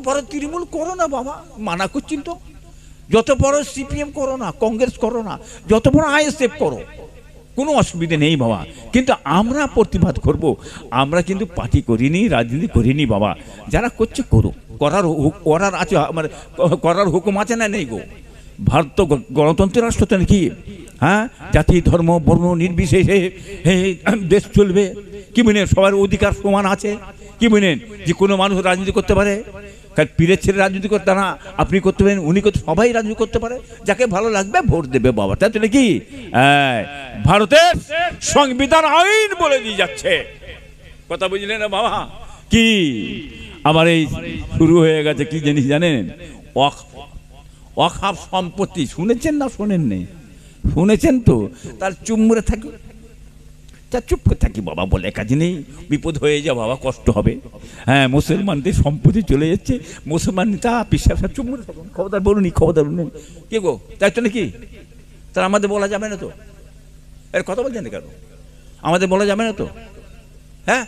বড় তৃণমূল করো না বাবা, মানা করছেন তো। যত বড় সিপিএম করো না, কংগ্রেস করো না, যত বড় আইএসএফ করো, কোনো অসুবিধা নেই বাবা। কিন্তু আমরা প্রতিবাদ করব। আমরা কিন্তু পার্টি করিনি, রাজনীতি করিনি বাবা। যারা করছে করুক, করার আছে, মানে করার হুকুম আছে না নেই গো? ভারত তো গণতন্ত্রের রাষ্ট্র তো নাকি? হ্যাঁ, জাতি ধর্ম বর্ণ নির্বিশেষে দেশ চলবে। কি বলেন? সবার অধিকার সমান আছে। কি বলেন? যে কোনো মানুষ রাজনীতি করতে পারে। পীরের ছেলে রাজনীতি করতে না, আপনি করতে পারেন, উনি করতে, সবাই রাজনীতি করতে পারে। যাকে ভালো লাগবে ভোট দেবে বাবা। তাই তো নাকি? ভারতের সংবিধান আইন বলে দিয়ে যাচ্ছে। কথা বুঝলেন না বাবা? কি আবার এই শুরু হয়ে গেছে কি জিনিস জানেন? ওয়াকফ সম্পত্তি। শুনেছেন না শোনেন নেই? শুনেছেন তো। তার চুমড়ে থাকি, তা চুপ করে থাকি বাবা, বলে কাজ নেই, বিপদ হয়ে যা বাবা, কষ্ট হবে। হ্যাঁ, মুসলমানদের সম্পত্তি চলে যাচ্ছে, মুসলমান তা পিসাব সব চুপ করে থাকুন, খবরদার বলুন, খবরদার বলুন। কে গো, তাই তো নাকি? তার আমাদের বলা যাবে না তো? এর কথা বলছেন না কেন? আমাদের বলা যাবে না তো? হ্যাঁ,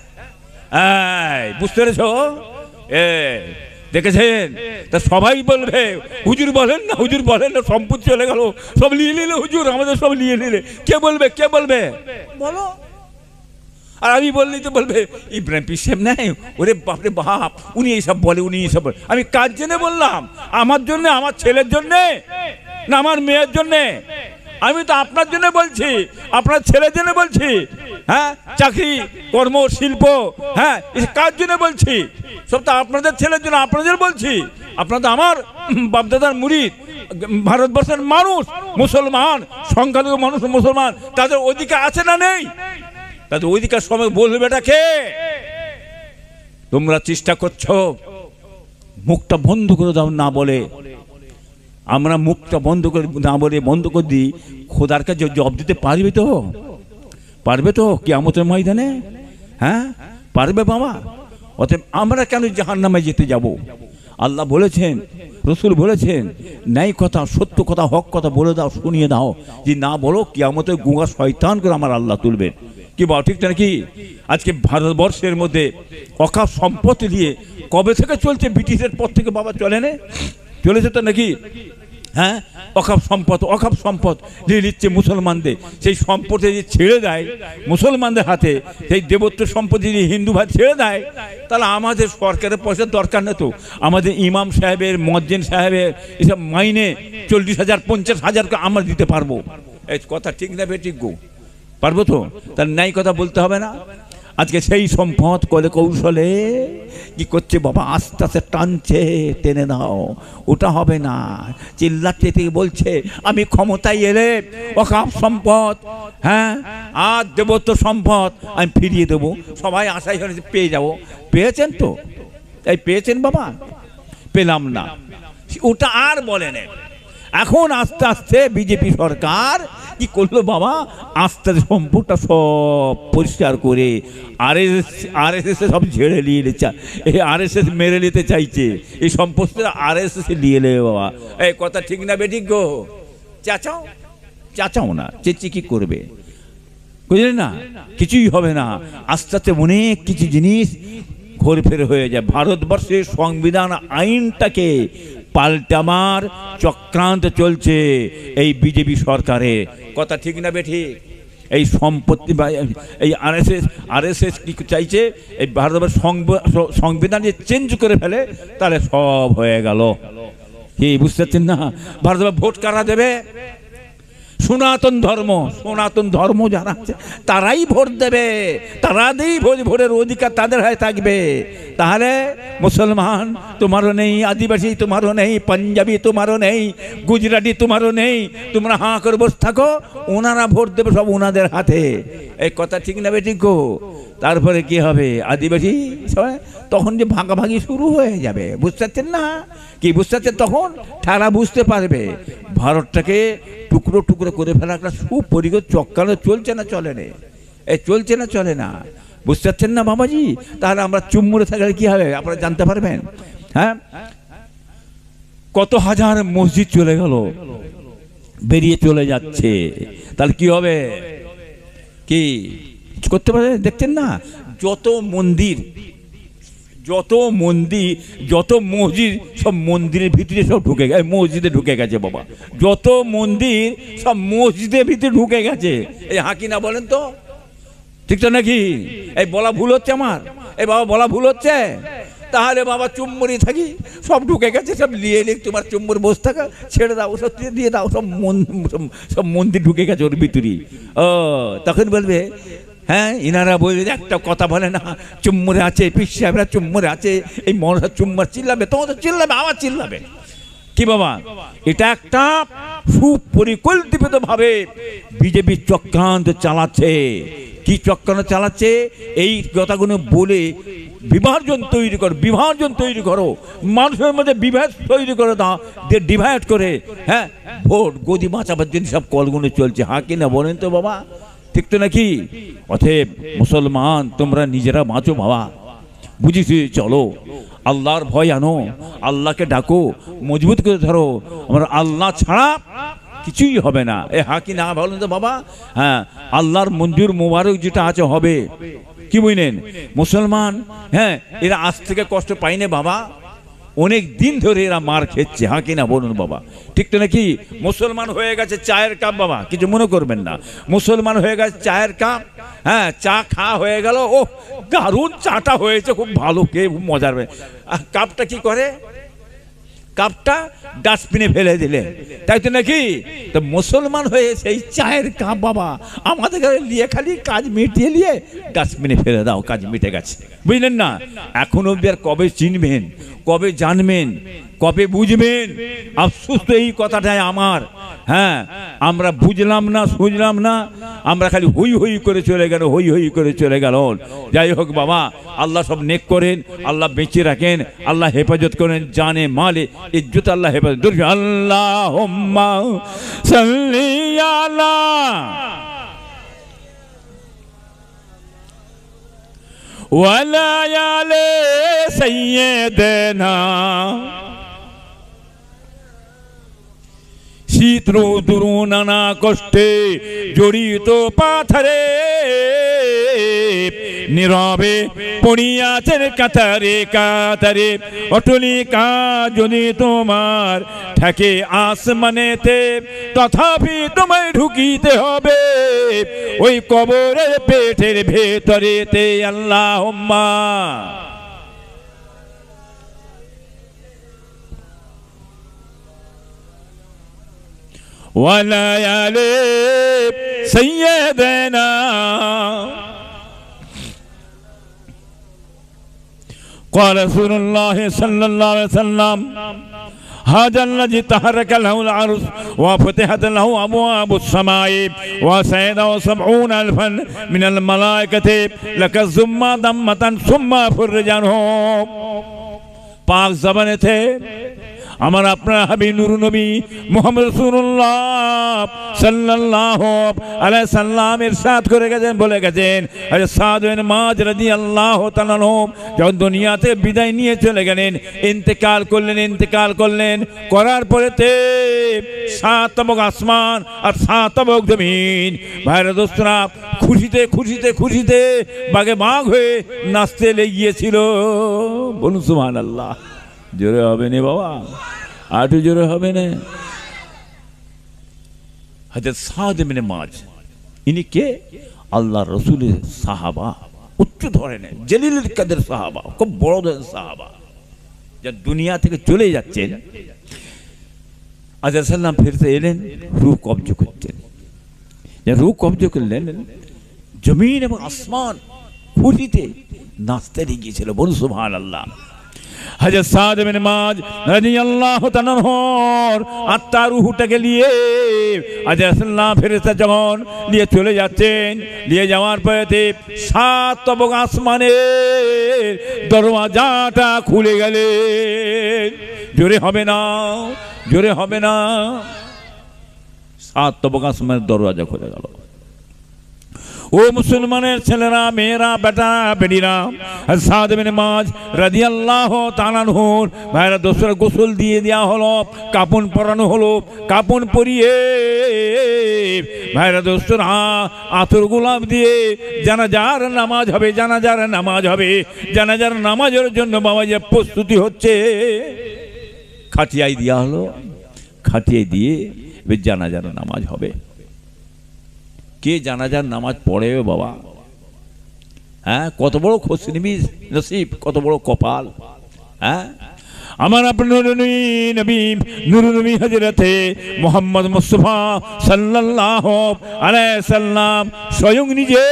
বুঝতে পেরেছ? দেখেছেন? তা সবাই বলবে হুজুর বলেন না, হুজুর বলেন না, সম্পত্তি চলে গেল, সব নিয়ে নিলে হুজুর, আমাদের সব নিয়ে নিলে। কে বলবে? কে বলবে? বলো। আর আমি বললেই তো বলবে ইব্রাহিম পীর সাহেব নেই, ওরে বাপরে বাপ, উনি এইসব বলে, উনি এইসব বলে। আমি কার জন্য বললাম? আমার জন্য, আমার ছেলের জন্যে, না আমার মেয়ের জন্যে? আমি তো আপনার জন্য বলছি, আপনার ছেলের জন্য বলছি। হ্যাঁ, চাকরি কর্ম শিল্প, হ্যাঁ, কার জন্য বলছি? সব তো আপনাদের ছেলের জন্য, আপনাদের বলছি। আপনারা তো আমার বাপদাদার মুরিদ। ভারতবর্ষের মানুষ মুসলমান, সংখ্যালঘু মানুষ মুসলমান, তাদের অধিকার আছে না নেই? তাদের অধিকার সময় বলবে এটাকে। তোমরা চেষ্টা করছো মুখটা বন্ধ করে দাও না বলে। আমরা মুখটা বন্ধ করে না বলে বন্ধ করে দিই, খোদার কাছে জবাব দিতে পারবে তো? পারবে তো কিয়ামতের ময়দানে? হ্যাঁ, পারবে বাবা? অতএব আমরা কেন জাহান্নামে যেতে যাব? আল্লাহ বলেছেন, রসুল বলেছেন, ন্যায় কথা, সত্য কথা, হক কথা বলে দাও, শুনিয়ে দাও। যে না বলো, কিয়ামতে গুঙা শয়তান করে আমার আল্লাহ তুলবেন। কি বল, ঠিক নাকি? আজকে ভারতবর্ষের মধ্যে অকাপ সম্পত্তি দিয়ে কবে থেকে চলছে? ব্রিটিশের পর থেকে বাবা চলে না? চলেছে তো নাকি? হ্যাঁ, অকাপ সম্পদ দিয়ে দিচ্ছে মুসলমানদের। সেই সম্পত্তি যদি ছেড়ে দেয় মুসলমানদের হাতে, সেই দেবত্ব সম্পত্তি যদি হিন্দু ভাই ছেড়ে দেয়, তাহলে আমাদের সরকারের পয়সার দরকার নেই তো। আমাদের ইমাম সাহেবের, মজ্জিন সাহেবের এসব মাইনে 40,000 50,000 আমরা দিতে পারবো। এই কথা ঠিক না বেঠিক গো? পারবো তো? তার ন্যায় কথা বলতে হবে না? আজকে সেই সম্পদ কলে কৌশলে কি করছে বাবা? আস্তে আস্তে টানছে, টেনে দাও, ওটা হবে না। চিল্লাচ্ছে থেকে বলছে আমি ক্ষমতায় এলে অকাপ সম্পদ, হ্যাঁ, আর দেবত্ব সম্পদ আমি ফিরিয়ে দেবো। সবাই আশাই হয়েছে পেয়ে যাবো। পেয়েছেন তো? তাই পেয়েছেন বাবা? পেলাম না, ওটা আর বলে নেই। এখন আস্তে আস্তে বিজেপি সরকার কি করলো বাবা? আস্তে আস্তে সম্পদটা সব পরিষ্কার করে আরএসএস সব ঝেড়ে নিয়ে আরএসএস মেরে নিতে চাইছে। এই সম্পদটা আরএসএস নিয়ে নেবে বাবা। এই কথা ঠিক না বেঠিক গো? চাচাও না, চেঁচি কি করবে? বুঝলেন না? কিছুই হবে না। আস্তে আস্তে অনেক কিছু জিনিস ঘোরফের হয়ে যায়। ভারতবর্ষের সংবিধান আইনটাকে পাল্টামার চক্রান্ত চলছে এই বিজেপি সরকারের। কথা ঠিক না বেঠিক? এই সম্পত্তি বা এই আরএসএস কি চাইছে? এই ভারতবর্ষ সংবিধান যে চেঞ্জ করে ফেলে, তাহলে সব হয়ে গেল। কি বুঝতে পারছেন না? ভারতবর্ষ ভোট কারা দেবে? সনাতন ধর্ম যারা আছে তারাই ভোট দেবে, তারাই ভোটের অধিকার তাদের হয়ে থাকবে। তাহলে মুসলমান তোমারও নেই, আদিবাসী তোমারও নেই, পাঞ্জাবি তোমারও নেই, গুজরাটি তোমারও নেই, তোমরা হাঁ করে বসে থাকো, ওনারা ভোট দেবে সব ওনাদের হাতে। এই কথা ঠিক না বেঠিক গো? তারপরে কি হবে? আদিবাসী তখন যে ভাগাভাগি শুরু হয়ে যাবে। বুঝতে পারছেন না? কি বুঝতে পারছেন? তখন তারা বুঝতে পারবে ভারতটাকে টুকরো টুকরো করে ফেলা একটা সুপরিকল্পিত চক্রান্ত চলছে না চলে না? এই চলছে না চলে না? বুঝতে পারছেন না বাবাজি? তাহলে আমরা চুম্বুরে থাকলে কি হবে আপনারা জানতে পারবেন। হ্যাঁ, কত হাজার মসজিদ চলে গেল, বেরিয়ে চলে যাচ্ছে, তাহলে কি হবে? কি করতে পারে? দেখছেন না? যত মন্দির যত মন্দির যত মসজিদ সব মন্দিরের ভিতরে সব ঢুকে গেছে, মসজিদে ঢুকে গেছে বাবা। যত মন্দির সব মসজিদের ভিতরে ঢুকে গেছে। এই হাকি না বলেন তো, ঠিক তো নাকি? এই বলা ভুল হচ্ছে আমার? এই বাবা বলা ভুল হচ্ছে? তাহলে বাবা চুম্বরি থাকি, সব ঢুকে গেছে, সব নিয়ে এলে তোমার চুম্বর বসে থাকা, ছেড়ে দাও, সব দিয়ে দাও, সব মন্দির ঢুকে গেছে ওর ভিতরে। ও তখন বলবে হ্যাঁ, ইনারা বলবে একটা কথা বলে না, চুম্বরে আছে, পিস সাহেবরা চুম্বরে আছে, এই মনসা চুম্বর চিল্লাবে, তোমার তো চিল্লাবে, আবার চিল্লাবে। কি বাবা, এটা একটা সুপরিকল্পিত ভাবে বিজেপি চক্রান্ত চালাচ্ছে। কি চক্রান্ত চালাচ্ছে? এই কথাগুলো বলে বিভাজন তৈরি করো, বিভাজন তৈরি করো, মানুষের মধ্যে বিভেদ তৈরি করে দাও, দিয়ে ডিভাইড করে, হ্যাঁ, ভোট গদি বাঁচাবার জন্য সব কলগুলো চলছে। হ্যাঁ কি না বলেন তো বাবা, ঠিক তো নাকি? অতএব মুসলমান, তোমরা নিজেরা বাঁচো বাবা, বুঝেছি? চলো আল্লাহর ভয় আনো, আল্লাহকে ডাকো, মজবুত করে ধরো। আমরা আল্লাহ ছাড়া কিছুই হবে না। এ হাকি না বলেন তো বাবা? হ্যাঁ, আল্লাহর মন্দির মোবারক যেটা আছে হবে। কি বুঝলেন মুসলমান? হ্যাঁ, এরা আজ থেকে কষ্ট পাইনি বাবা, অনেক দিন ধরে এরা মার খেচ্ছে। হ্যাঁ কিনা বলুন বাবা, ঠিক তো নাকি? মুসলমান হয়ে গেছে চায়ের কাপ বাবা, কিছু মনে করবেন না, মুসলমান হয়ে গেছে চায়ের কাপ। হ্যাঁ, চা খাওয়া হয়ে গেল, ও দারুণ চাটা হয়েছে, খুব ভালো, কে মজার। কাপটা কি করে? কাপটা ডাস্টবিনে ফেলে দিলে, তাই তো নাকি? তো মুসলমান হয়ে সেই চায়ের কাপ বাবা আমাদের ঘরে নিয়ে খালি কাজ মিটিয়ে নিয়ে ডাস্টবিনে ফেলে দাও, কাজ মিটে গেছে। বুঝলেন না? এখন অব্দি আর কবে চিনবেন, কবে জানবেন, কবে বুঝবেন? আফসোস তো এই কথাটাই আমার। হ্যাঁ, আমরা বুঝলাম না, সুঝলাম না, আমরা খালি হই হই করে চলে গেল, হই হই করে চলে গেল। যাই হোক বাবা, আল্লাহ সব নেক করেন, আল্লাহ বেঁচে রাখেন, আল্লাহ হেফাজত করেন, জানে মালে ইজ্জত আল্লাহ হেফাজত। আল্লাহুম্মা সাল্লি আলা ওয়ালা আলি সাইয়্যিদিনা। শীত রৌদ্র নানা কষ্টে জড়িত পাথরে, নীরবে পড়িয়াছেন কাতারে কাতারে, অটলিকা যদি তোমার থাকে আসমানেতে, তথাপি তোমায় ঢুকিতে হবে ওই কবরের পেটের ভেতরেতে। আল্লাহুম্মা ولا يالي سيدنا. قال رسول الله صلى الله عليه وسلم هذا الذي تحرك له العرش وفتحت له أبواب السماء وسيده 70,000 من الملائكة لك ثم ضمة ثم فرج عنهم. পাক জবানে थे আমার আপনার হাবিব নূর নবী মুহাম্মদ রাসূলুল্লাহ সাল্লাল্লাহু আলাইহি সাল্লাম ইরশাদ করে গেছেন, বলে গেছেন, হযরত সাদ বিন মুআয রাদিয়াল্লাহু তাআলা আনহু যখন দুনিয়াতে বিদায় নিয়ে চলে গেলেন, ইন্তেকাল করলেন, করার পরেতে 7 তবক আসমান আর 7 তবক জমিন, ভাইরা দোস্তরা, খুশিতে বাগে বাগ হয়ে নাচতে লেগিয়েছিল। বলুন সুবহানাল্লাহ। জোরে হবে না বাবা, আটু জোরে হবে না। হযরত সাদ ইবনে মুআয, ইনি কে? আল্লাহ রাসূলের সাহাবা, উচ্চ ধরনের জলিলুল কদর সাহাবা, খুব বড় ধরনের সাহাবা, যা দুনিয়া থেকে চলে যাচ্ছেন। আল্লাহ সাল্লাম ফিরতে এলেন, রূহ কবজ করতেন। রূহ কবজ করলেন, জমিন এবং আসমান খুশিতে নাচতে লেগেছিল। বলুন সুবহানাল্লাহ। হযরত সাদ বিন মুআয রাদিয়াল্লাহু তাআলা আনহুর আত্মার রূহটাকে নিয়ে আল্লাহ ফেরেশতা যখন নিয়ে চলে যাচ্ছেন, নিয়ে যাওয়ার পরেতে 7 তবক আসমানের দরওয়াজাটা খুলে গেলেন। জোরে হবে না, জোরে হবে না। 7 তবক আসমানের দরওয়াজা খুলে গেল। ও মুসলমানের ছেলেরা, মেয়েরা, বেটা বেটিরা, সাদ বিন মুআয রাদিয়াল্লাহু তাআলা আনহুর ভাইরা দোসরা গোসল দিয়ে দেওয়া হলো, কাপন পরানো হলো। কাপন পরিয়ে ভাইরা দোসরা আতর গোলাপ দিয়ে জানাজার নামাজ হবে, জানাজার নামাজ হবে। জানাজার নামাজের জন্য বাবা যে প্রস্তুতি হচ্ছে, খাটিয়াই দেওয়া হলো। খাটিয়াই দিয়ে জানাজার নামাজ হবে। কে জানাজার নামাজ পড়ে বাবা? হ্যাঁ, কত বড় খুশনবি নসিব, কত বড় কপাল। হ্যাঁ, আমার আপনার নবী নূরুন নবী হযরতে মুহাম্মদ মুস্তাফা সাল্লাল্লাহু আলাইহি সাল্লাম স্বয়ং নিজে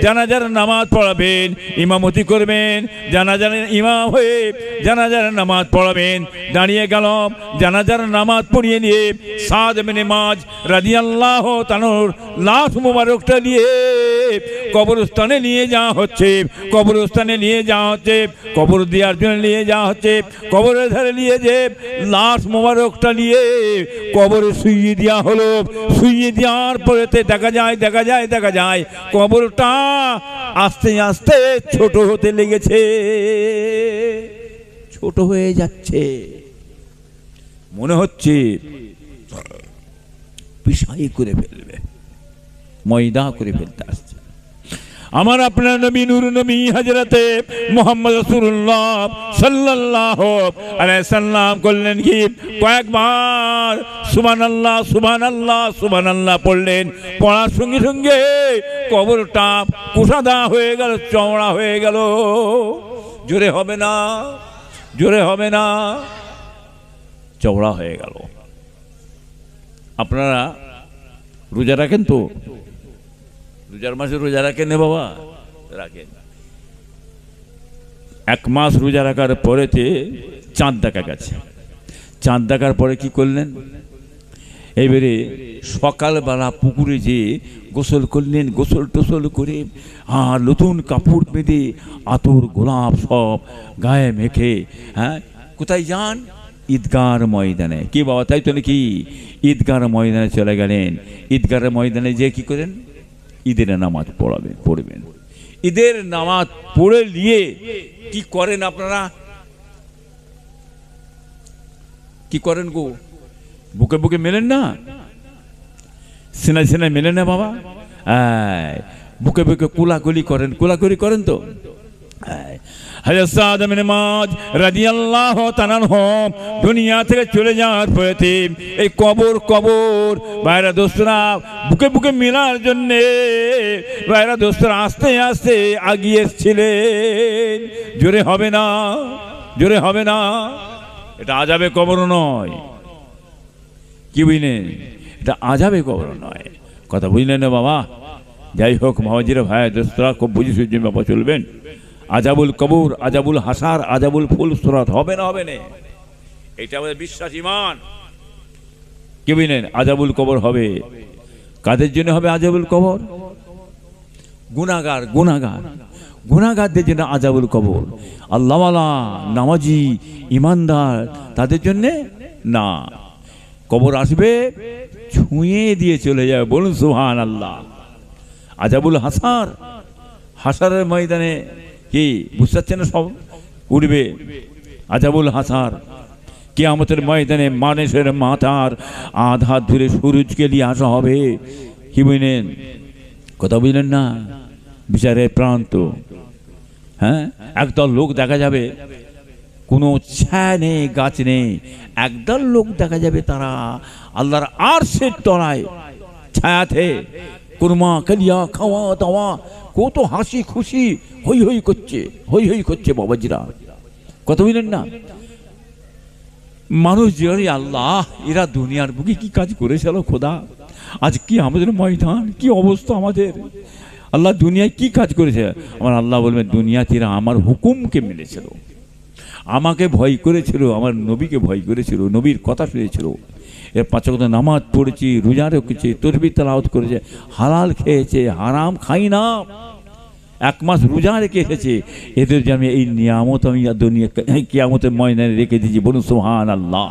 জানাজার নামাজ পড়াবেন, ইমামতি করবেন। জানাজার ইমাম হয়ে জানাজার নামাজ পড়াবেন। দাঁড়িয়ে গেল, জানাজার নামাজ পড়িয়ে নিয়ে সাদ বিন মুআয রাদিয়াল্লাহু তাআলার লাশ মুবারকটা নিয়ে কবরস্থানে নিয়ে যাওয়া হচ্ছে। কবরস্থানে নিয়ে যাওয়া হচ্ছে, কবর দেওয়ার জন্য নিয়ে যাওয়া হচ্ছে। কবরের ধারে নিয়ে যে লাশ মোবারকটা নিয়ে কবরে শুইয়ে দেওয়া হলো। শুইয়ে দেওয়ার পরেতে দেখা যায় কবরটা আস্তে আস্তে ছোট হতে লেগেছে, ছোট হয়ে যাচ্ছে। মনে হচ্ছে পিসাই করে ফেলবে, ময়দা করে ফেলতে আসছে। আমার আপনার নবী নূর নবী হযরতে মুহাম্মদ রাসূলুল্লাহ সাল্লাল্লাহু আলাইহি সাল্লাম করলেন কি, কয়েকবার সুবহানাল্লাহ সুবহানাল্লাহ সুবহানাল্লাহ পড়লেন। পড়ার সঙ্গে সঙ্গে কবরটা কুসাদা হয়ে গেল, চওড়া হয়ে গেল। জোরে হবে না, জোরে হবে না, চওড়া হয়ে গেল। আপনারা রোজা রাখেন তো? রোজার মাসে রোজা রাখেন না বাবা? রাখেন। এক মাস রোজা রাখার পরেতে চাঁদ দেখা গেছে। চাঁদ দেখার পরে কি করলেন? এবারে সকালবেলা পুকুরে যে গোসল করলেন, গোসল টোসল করে আর নতুন কাপড় বেঁধে আতর গোলাপ সব গায়ে মেখে, হ্যাঁ, কোথায় যান? ঈদগার ময়দানে। কি বাবা, তাই তো নাকি? ঈদগার ময়দানে চলে গেলেন। ঈদগার ময়দানে যে কি করেন? ঈদের নামাজ পড়বেন। ঈদের নামাজ পড়ে নিয়ে কি করেন আপনারা? কি করেন গো? বুকে বুকে মেলেন না, সিনায় সিনায় মেলেন না বাবা? বুকে বুকে কোলাকুলি করেন, কোলাকুলি করেন তো? হযরত সাদ বিন মুআয রাদিয়াল্লাহু তাআলা আনহু দুনিয়া থেকে চলে যাওয়ার পরেতে এই কবর ভাইরা দোস্তরা বুকে বুকে মেলার জন্য ভাইরা দোস্তরা আস্তে আস্তে আগিয়ে এসেছিলেন। জোরে হবে না, জোরে হবে না। এটা আযাবে কবর নয়, কি বুঝলেন? এটা আযাবে কবর নয়। কথা বুঝলেন না বাবা? যাই হোক মাওয়াজিরা ভাই দোস্তরা, খুব বুঝে সুঝে বাবা চলবেন। আযাবুল কবর, আযাবুল হাসার, আযাবুল ফুল সুরাত হবে না, হবে না। এটা আমাদের বিশ্বাস, ইমান। কি বুঝলেন? আযাবুল কবর হবে। কাদের জন্য হবে আযাবুল কবর? গুনাহগার, গুনাহগার, গুনাহগারদের জন্য আযাবুল কবর। আল্লাহওয়ালা, নামাজি, ইমানদার তাদের জন্যে না। কবর আসবে, ছুঁয়ে দিয়ে চলে যাবে। বলুন সুবহানাল্লাহ। আযাবুল হাসার, হাসারের ময়দানে কি বুঝতে পারছেন না? সব উঠবে। আযাবুল হাসার কিয়ামতের ময়দানে মানুষের মাথার আধা ধরে সূরজকে নিয়ে আসা হবে। কি বুঝলেন? কথা বুঝলেন না? বিচারের প্রান্ত। হ্যাঁ, একদল লোক দেখা যাবে, কোনো ছায়া নেই, গাছ নেই। একদল লোক দেখা যাবে, তারা আল্লাহর আরশের তলায় ছায়াতে কুরমা কালিয়া খাওয়া দাওয়া, কত হাসি খুশি হই হই করছে, হই হই করছে বাবাজিরা। কথা বুঝলেন না? মানুষ যে আল্লাহ, এরা দুনিয়ার বুকে কি কাজ করেছিল খোদা? আজ কি আমাদের ময়দান, কি অবস্থা আমাদের? আল্লাহ দুনিয়ায় কি কাজ করেছে? আমার আল্লাহ বলবেন, দুনিয়াতে এরা আমার হুকুমকে মেনেছিল, আমাকে ভয় করেছিল, আমার নবীকে ভয় করেছিল, নবীর কথা শুনেছিল। এর 5 ওয়াক্ত নামাজ পড়েছি, রোজা রেখেছে, তাসবিহ তেলাওয়াত করেছে, হালাল খেয়েছে, হারাম খাই না, 1 মাস রোজা রেখে এসেছে। এদের যে আমি এই নিয়ামত আমি দুনিয়া কিয়ামতের ময়দানে রেখে দিয়েছি। বলুন সুবহানাল্লাহ।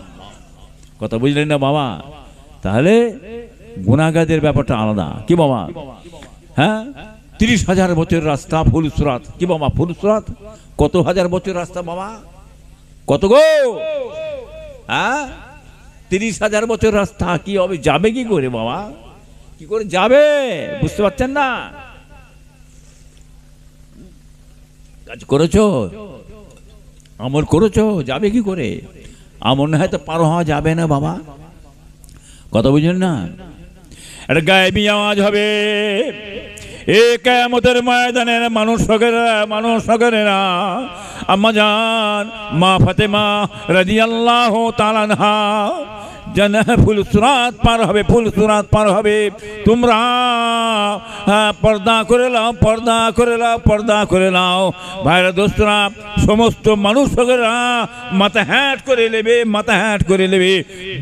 কথা বুঝলেন না বাবা? তাহলে গুনাহগারদের ব্যাপারটা আলাদা। কি বাবা? হ্যাঁ 30,000 বছর রাস্তা ফুলসরাত। কি বাবা ফুলসরাত কত হাজার বছর রাস্তা বাবা, কত গো? হ্যাঁ 30,000 বছর রাস্তা। কি হবে, যাবে কি করে বাবা, কি করে যাবে বুঝতে পারছেন না? কাজ করেছো, আমল করেছো, যাবে কি করে? আমল না হয় তো পার হওয়া যাবে না বাবা, কথা বুঝলেন না? একটা গায়েবী আওয়াজ হবে, এ কিয়ামতের ময়দানে মানুষ সগরেরা আম্মা জান মা ফাতেমা রাদিয়াল্লাহু তাআলা আনহা ফুলসরাত পার হবে, ফুলসরাত পার হবে। তোমরা পর্দা করে লাও, পর্দা করে লাও, পর্দা করে লাও। ভাইরা দোস্তরা, সমস্ত মানুষ মাথা হ্যাট করে নেবে, মাথা হ্যাট করে নেবে,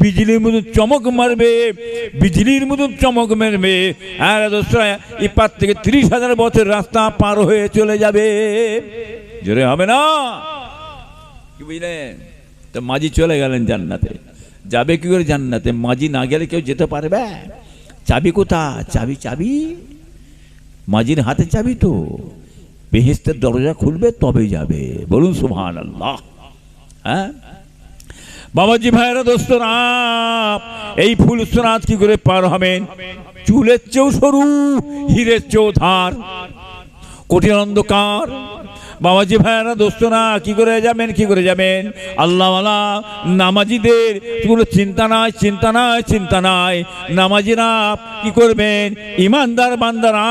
বিজলির মতো চমক মারবে, বিজলির মতো চমক মারবে। আর দোস্তরা এপার থেকে 30,000 বছর রাস্তা পার হয়ে চলে যাবে। জোরে হবে না, কি বুঝলেন? তো মাঝি চলে গেলেন জান্নাতে, যাবে কি করে জান্নাতে? মাঝি না গেলে কেউ যেতে পারবে? চাবি কোথা? চাবি চাবি মাঝির হাতে চাবি তো, বেহেশতের দরজা খুলবে তবে যাবে। বলুন সুবহানাল্লাহ। হ্যাঁ বাবাজি ভাইরা দোস্তরা, এই ফুলসরাত কি করে পার হবেন? চুলের চেয়েও সরু, হীরের চেয়েও ধার, কঠিন অন্ধকার। বাবাজি ভাইরা দোস্তরা, কি করে যাবেন, কি করে যাবেন? আল্লাহওয়ালা নামাজিদের কোনো চিন্তা নাই, চিন্তা নাই, চিন্তা নাই। নামাজিরা কি করবেন? ইমানদার বান্দারা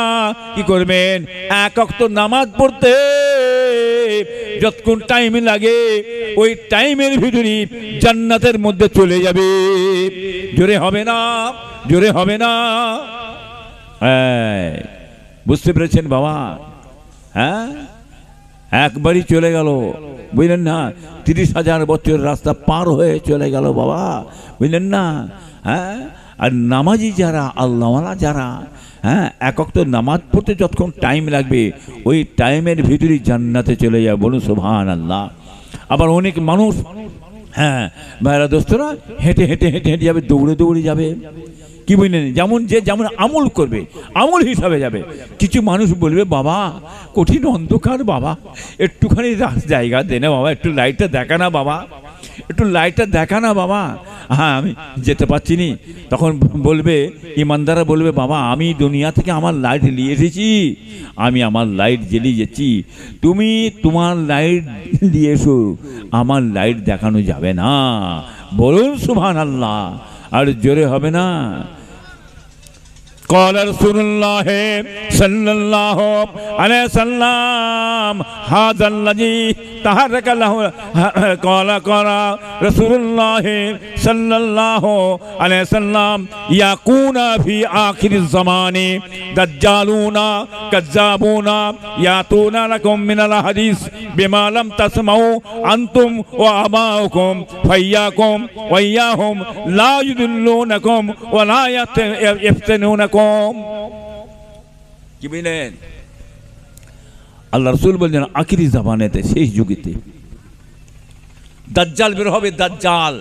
কি করবেন? এক ওয়াক্ত নামাজ পড়তে যতক্ষণ টাইম লাগে ওই টাইমের ভিতরে জান্নাতের মধ্যে চলে যাবে। জোরে হবে না, জোরে হবে না। হ্যাঁ বুঝতে পেরেছেন বাবা? হ্যাঁ একবারই চলে গেল, বুঝলেন না? 30,000 বছর রাস্তা পার হয়ে চলে গেল বাবা, বুঝলেন না? হ্যাঁ আর নামাজি যারা, আল্লাহওয়ালা যারা, হ্যাঁ এক ওয়াক্ত নামাজ পড়তে যতক্ষণ টাইম লাগবে ওই টাইমের ভিতরেই জান্নাতে চলে যাবে। বলুন সুবহানাল্লাহ। আবার অনেক মানুষ, হ্যাঁ ভাইরা দোস্তরা, হেঁটে হেঁটে হেঁটে হেঁটে যাবে, দৌড়ে দৌড়ে যাবে। কি বুঝলেন? যেমন যে যেমন আমল করবে আমল হিসাবে যাবে। কিছু মানুষ বলবে, বাবা কঠিন অন্ধকার বাবা, একটুখানি জায়গা দে না বাবা, একটু লাইটটা দেখা না বাবা, একটু লাইটটা দেখা না বাবা। হ্যাঁ আমি যেতে পারছি নি। তখন বলবে, ইমানদারা বলবে, বাবা আমি দুনিয়া থেকে আমার লাইট নিয়ে এসেছি, আমি আমার লাইট জ্বেলিয়ে যাচ্ছি, তুমি তোমার লাইট নিয়ে এসো, আমার লাইট দেখানো যাবে না। বলুন সুবহানাল্লাহ। আর জোরে হবে না। قال رسول الله صلى الله عليه وسلم هذا الذي تحرك له قال رسول الله صلى الله عليه وسلم يكون في آخر الزمان دجالون كذابون يأتون لكم من الحديث بما لم تسمعوا أنتم وآباؤكم فإياكم وإياهم لا يضلونكم ولا يفتنونكم। কি বলেন? আল্লাহ রাসূল বলেন আখিরি জামানেতে, শেষ যুগেতে দাজ্জাল বের হবে, দাজ্জাল।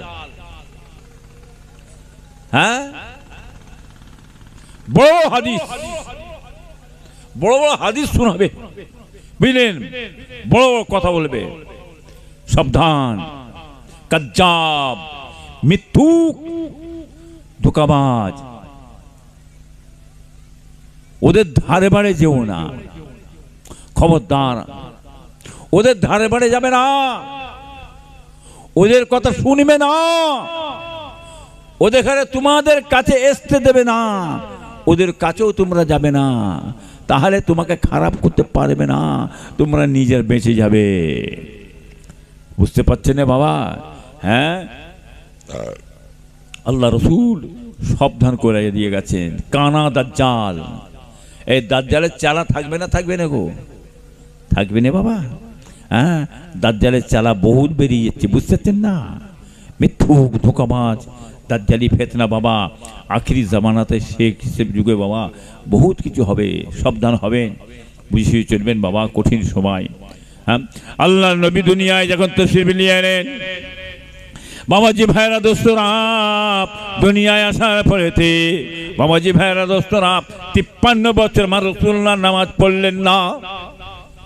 হ্যাঁ বড় হাদিস, বড় বড় হাদিস শোনাবে, বুঝলেন? বড় বড় কথা বলবে। সাবধান, কাজ্জাব, মিথ্যুক, ধোঁকাবাজ, ওদের ধারে বাড়ে যেও না, খবরদার। ওদের ধারে বাড়ে যাবে না, ওদের কথা শুনবে না, ওদের তোমাদের কাছে আসতে দেবে না, ওদের কাছেও তোমরা যাবে না। তাহলে তোমাকে খারাপ করতে পারবে না, তোমরা নিজের বেঁচে যাবে। বুঝতে পারছেন না বাবা? হ্যাঁ আল্লাহ রসুল সাবধান করে দিয়ে গেছেন, কানা দাজ্জাল। এই দাজ্জালের চালা থাকবে না, থাকবে না গো, থাকবে না বাবা। হ্যাঁ দাজ্জালের চালা বহুত বেরিয়ে যাচ্ছে, বুঝতে পারছেন না? মিথ্যুক, ধোঁকাবাজ, দাজ্জালি ফেতনা বাবা। আখিরি জামানাতে শেখ যুগে বাবা বহুত কিছু হবে, সাবধান হবেন, বুঝিয়ে চলবেন বাবা, কঠিন সময়। হ্যাঁ আল্লাহ নবী দুনিয়ায় যখন তশরিফ নিয়ে এলেন, বাবাজি ভাইরা দোস্তরা, দুনিয়ায় আসার পরেতে বাবাজি ভাইরা দোস্তরা, 53 বছর মা রাসূলুল্লাহ নামাজ পড়লেন না।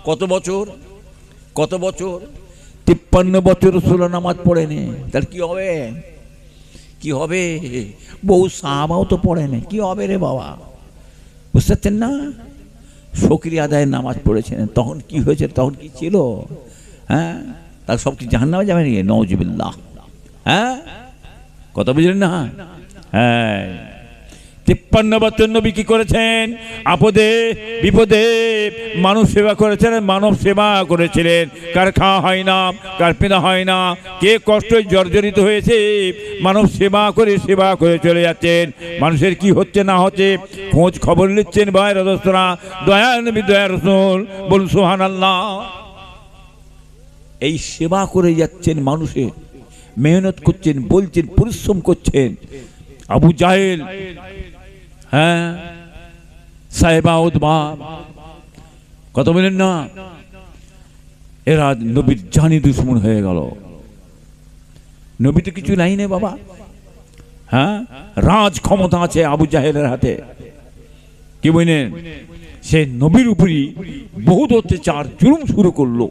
কত বছর? 53 বছর রাসূলুল্লাহ নামাজ পড়েনি। তাহলে কি হবে? কি হবে? বহু সাহাবাও তো পড়েনি, কি হবে রে বাবা? বুঝতে পারছেন না? শুকরিয়া আদায়ের নামাজ পড়েছেন, তখন কি হয়েছে? তখন কি ছিল? হ্যাঁ, তার সব কি জাহান্নামে যাবে নাকি? নাউজুবিল্লাহ। হ্যাঁ, কথা বুঝলেন না? হ্যাঁ, 53 বছর নবী কি করেছেন? আপদে বিপদে মানুষ সেবা করেছেন, মানব সেবা করেছিলেন। কার খাওয়া হয় না, কার পেনা হয় না, কে কষ্ট জর্জরিত হয়েছে, মানব সেবা করে চলে যাচ্ছেন। মানুষের কি হচ্ছে না হচ্ছে খোঁজ খবর নিচ্ছেন। ভাইরা দোস্তরা, দয়ার নবী, দয়ার রাসূল, বলুন সুবহানাল্লাহ। এই সেবা করে যাচ্ছেন, মানুষের মেহনত করছেন, বলছেন, পরিশ্রম করছেন। আবু জাহেল, হ্যাঁ, সাহেবা উতবা, কথা বলেন না, এরা নবীর জানি দুশ্মন হয়ে গেল। নবী তো কিছু নাই নে বাবা। হ্যাঁ, রাজ ক্ষমতা আছে আবু জাহেলের হাতে। কি বলেন? সে নবীর উপরই বহুত অত্যাচার জুলুম শুরু করলো।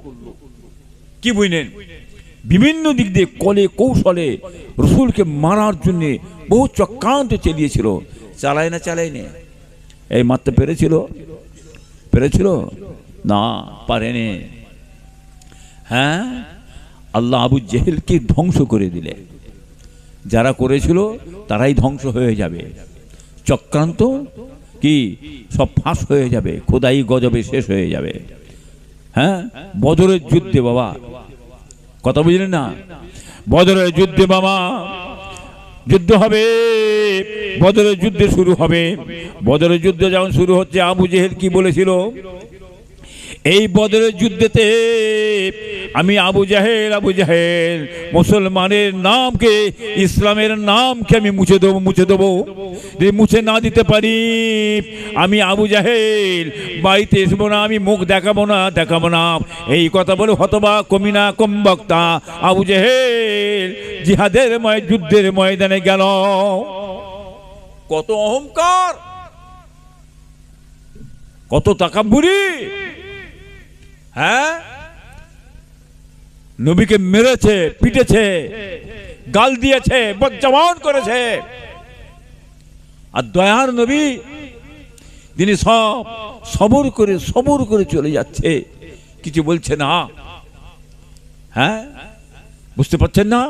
কি বলেন? বিভিন্ন দিক দিয়ে কলে কৌশলে রসুলকে মারার জন্য বহু চক্রান্ত চালিয়েছিল। চালায় না? এই মারতে পেরেছিল না, পারেনি। হ্যাঁ, আল্লাহ আবু জেহেলকে ধ্বংস করে দিলে। যারা করেছিল তারাই ধ্বংস হয়ে যাবে। চক্রান্ত কি সব ফাঁস হয়ে যাবে, খোদাই গজবে শেষ হয়ে যাবে। হ্যাঁ, বদরের যুদ্ধে বাবা, কথা বুঝলেন না? বদরের যুদ্ধে বাবা, যুদ্ধ হবে, বদরের যুদ্ধ শুরু হবে। বদরের যুদ্ধ যখন শুরু হচ্ছে, আবু জেহেল কি বলেছিল? এই বদরের যুদ্ধেতে আমি আবু জাহেল মুসলমানের নামকে, ইসলামের নামকে আমি মুছে দেবো। যদি মুছে না দিতে পারি, আমি আবু জাহেল বাড়িতে আসবো না, আমি মুখ দেখাবো না। এই কথা বলে হতবা কমিনা কম বক্তা আবু জাহেল জিহাদের যুদ্ধের ময়দানে গেল। কত অহংকার, কত তাকাব্বুরি! হ্যাঁ, নবীকে মেরেছে, পিটেছে, গাল দিয়েছে, বজ্জামান করেছে। আর দয়ার নবী তিনি সব সবর করে চলে যাচ্ছে, কিছু বলছে না। হ্যাঁ, বুঝতে পারছেন না?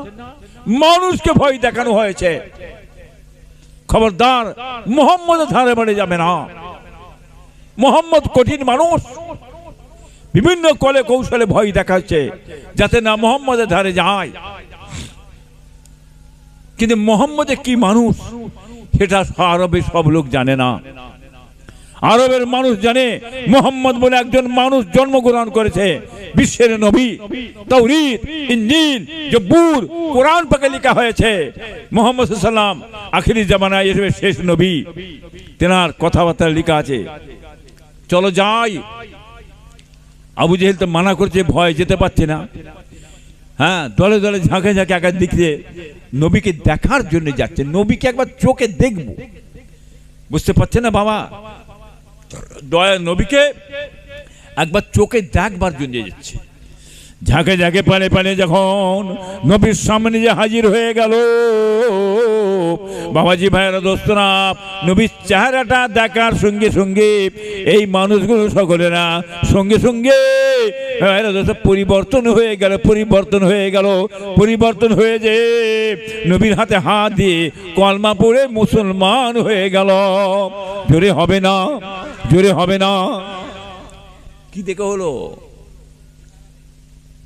মানুষকে ভয় দেখানো হয়েছে। খবরদার, মুহাম্মদের ধারে বাড়ি যাবে না। মুহাম্মদ কঠিন মানুষ, বিভিন্ন কলে কৌশলে ভয় দেখাচ্ছে যাতে না মুহাম্মদের ধারে যায়। কিন্তু মুহাম্মদে কি মানুষ সেটা আরবের সব লোক জানে না। আরবের মানুষ জানে মুহাম্মদ বলে একজন মানুষ জন্মগ্রহণ করেছে, বিশ্বের নবী। তাওরীত, ইনজিল, জব্বুর, কোরআন পাকে লেখা হয়েছে মুহাম্মদ সাল্লাল্লাহু আলাইহি ওয়াসাল্লাম আখিরি জামানায় এসে শেষ নবী। তেনার কথাবার্তা লেখা আছে। চলো যাই। আবু জেহেল তো মানা করছে, ভয় যেতে পারছে না। হ্যাঁ, দলে দলে ঝাঁকে একার দিকে নবীকে দেখার জন্য যাচ্ছে, নবীকে একবার চোখে দেখব। বুঝতে পারছে না বাবা? দয়া নবীকে একবার চোখে দেখবার জন্য যাচ্ছে। ঝাঁকে পানে যখন নবীর সামনে যে হাজির হয়ে গেল, বাবাজি ভাইরা দোস্তরা, নবীর চেহারাটা দেখার সঙ্গে সঙ্গে এই মানুষগুলো সকলেরা সঙ্গে পরিবর্তন হয়ে যে নবীর হাতে হাত দিয়ে কলমা পড়ে মুসলমান হয়ে গেল। জোরে হবে না। কি দেখে হলো?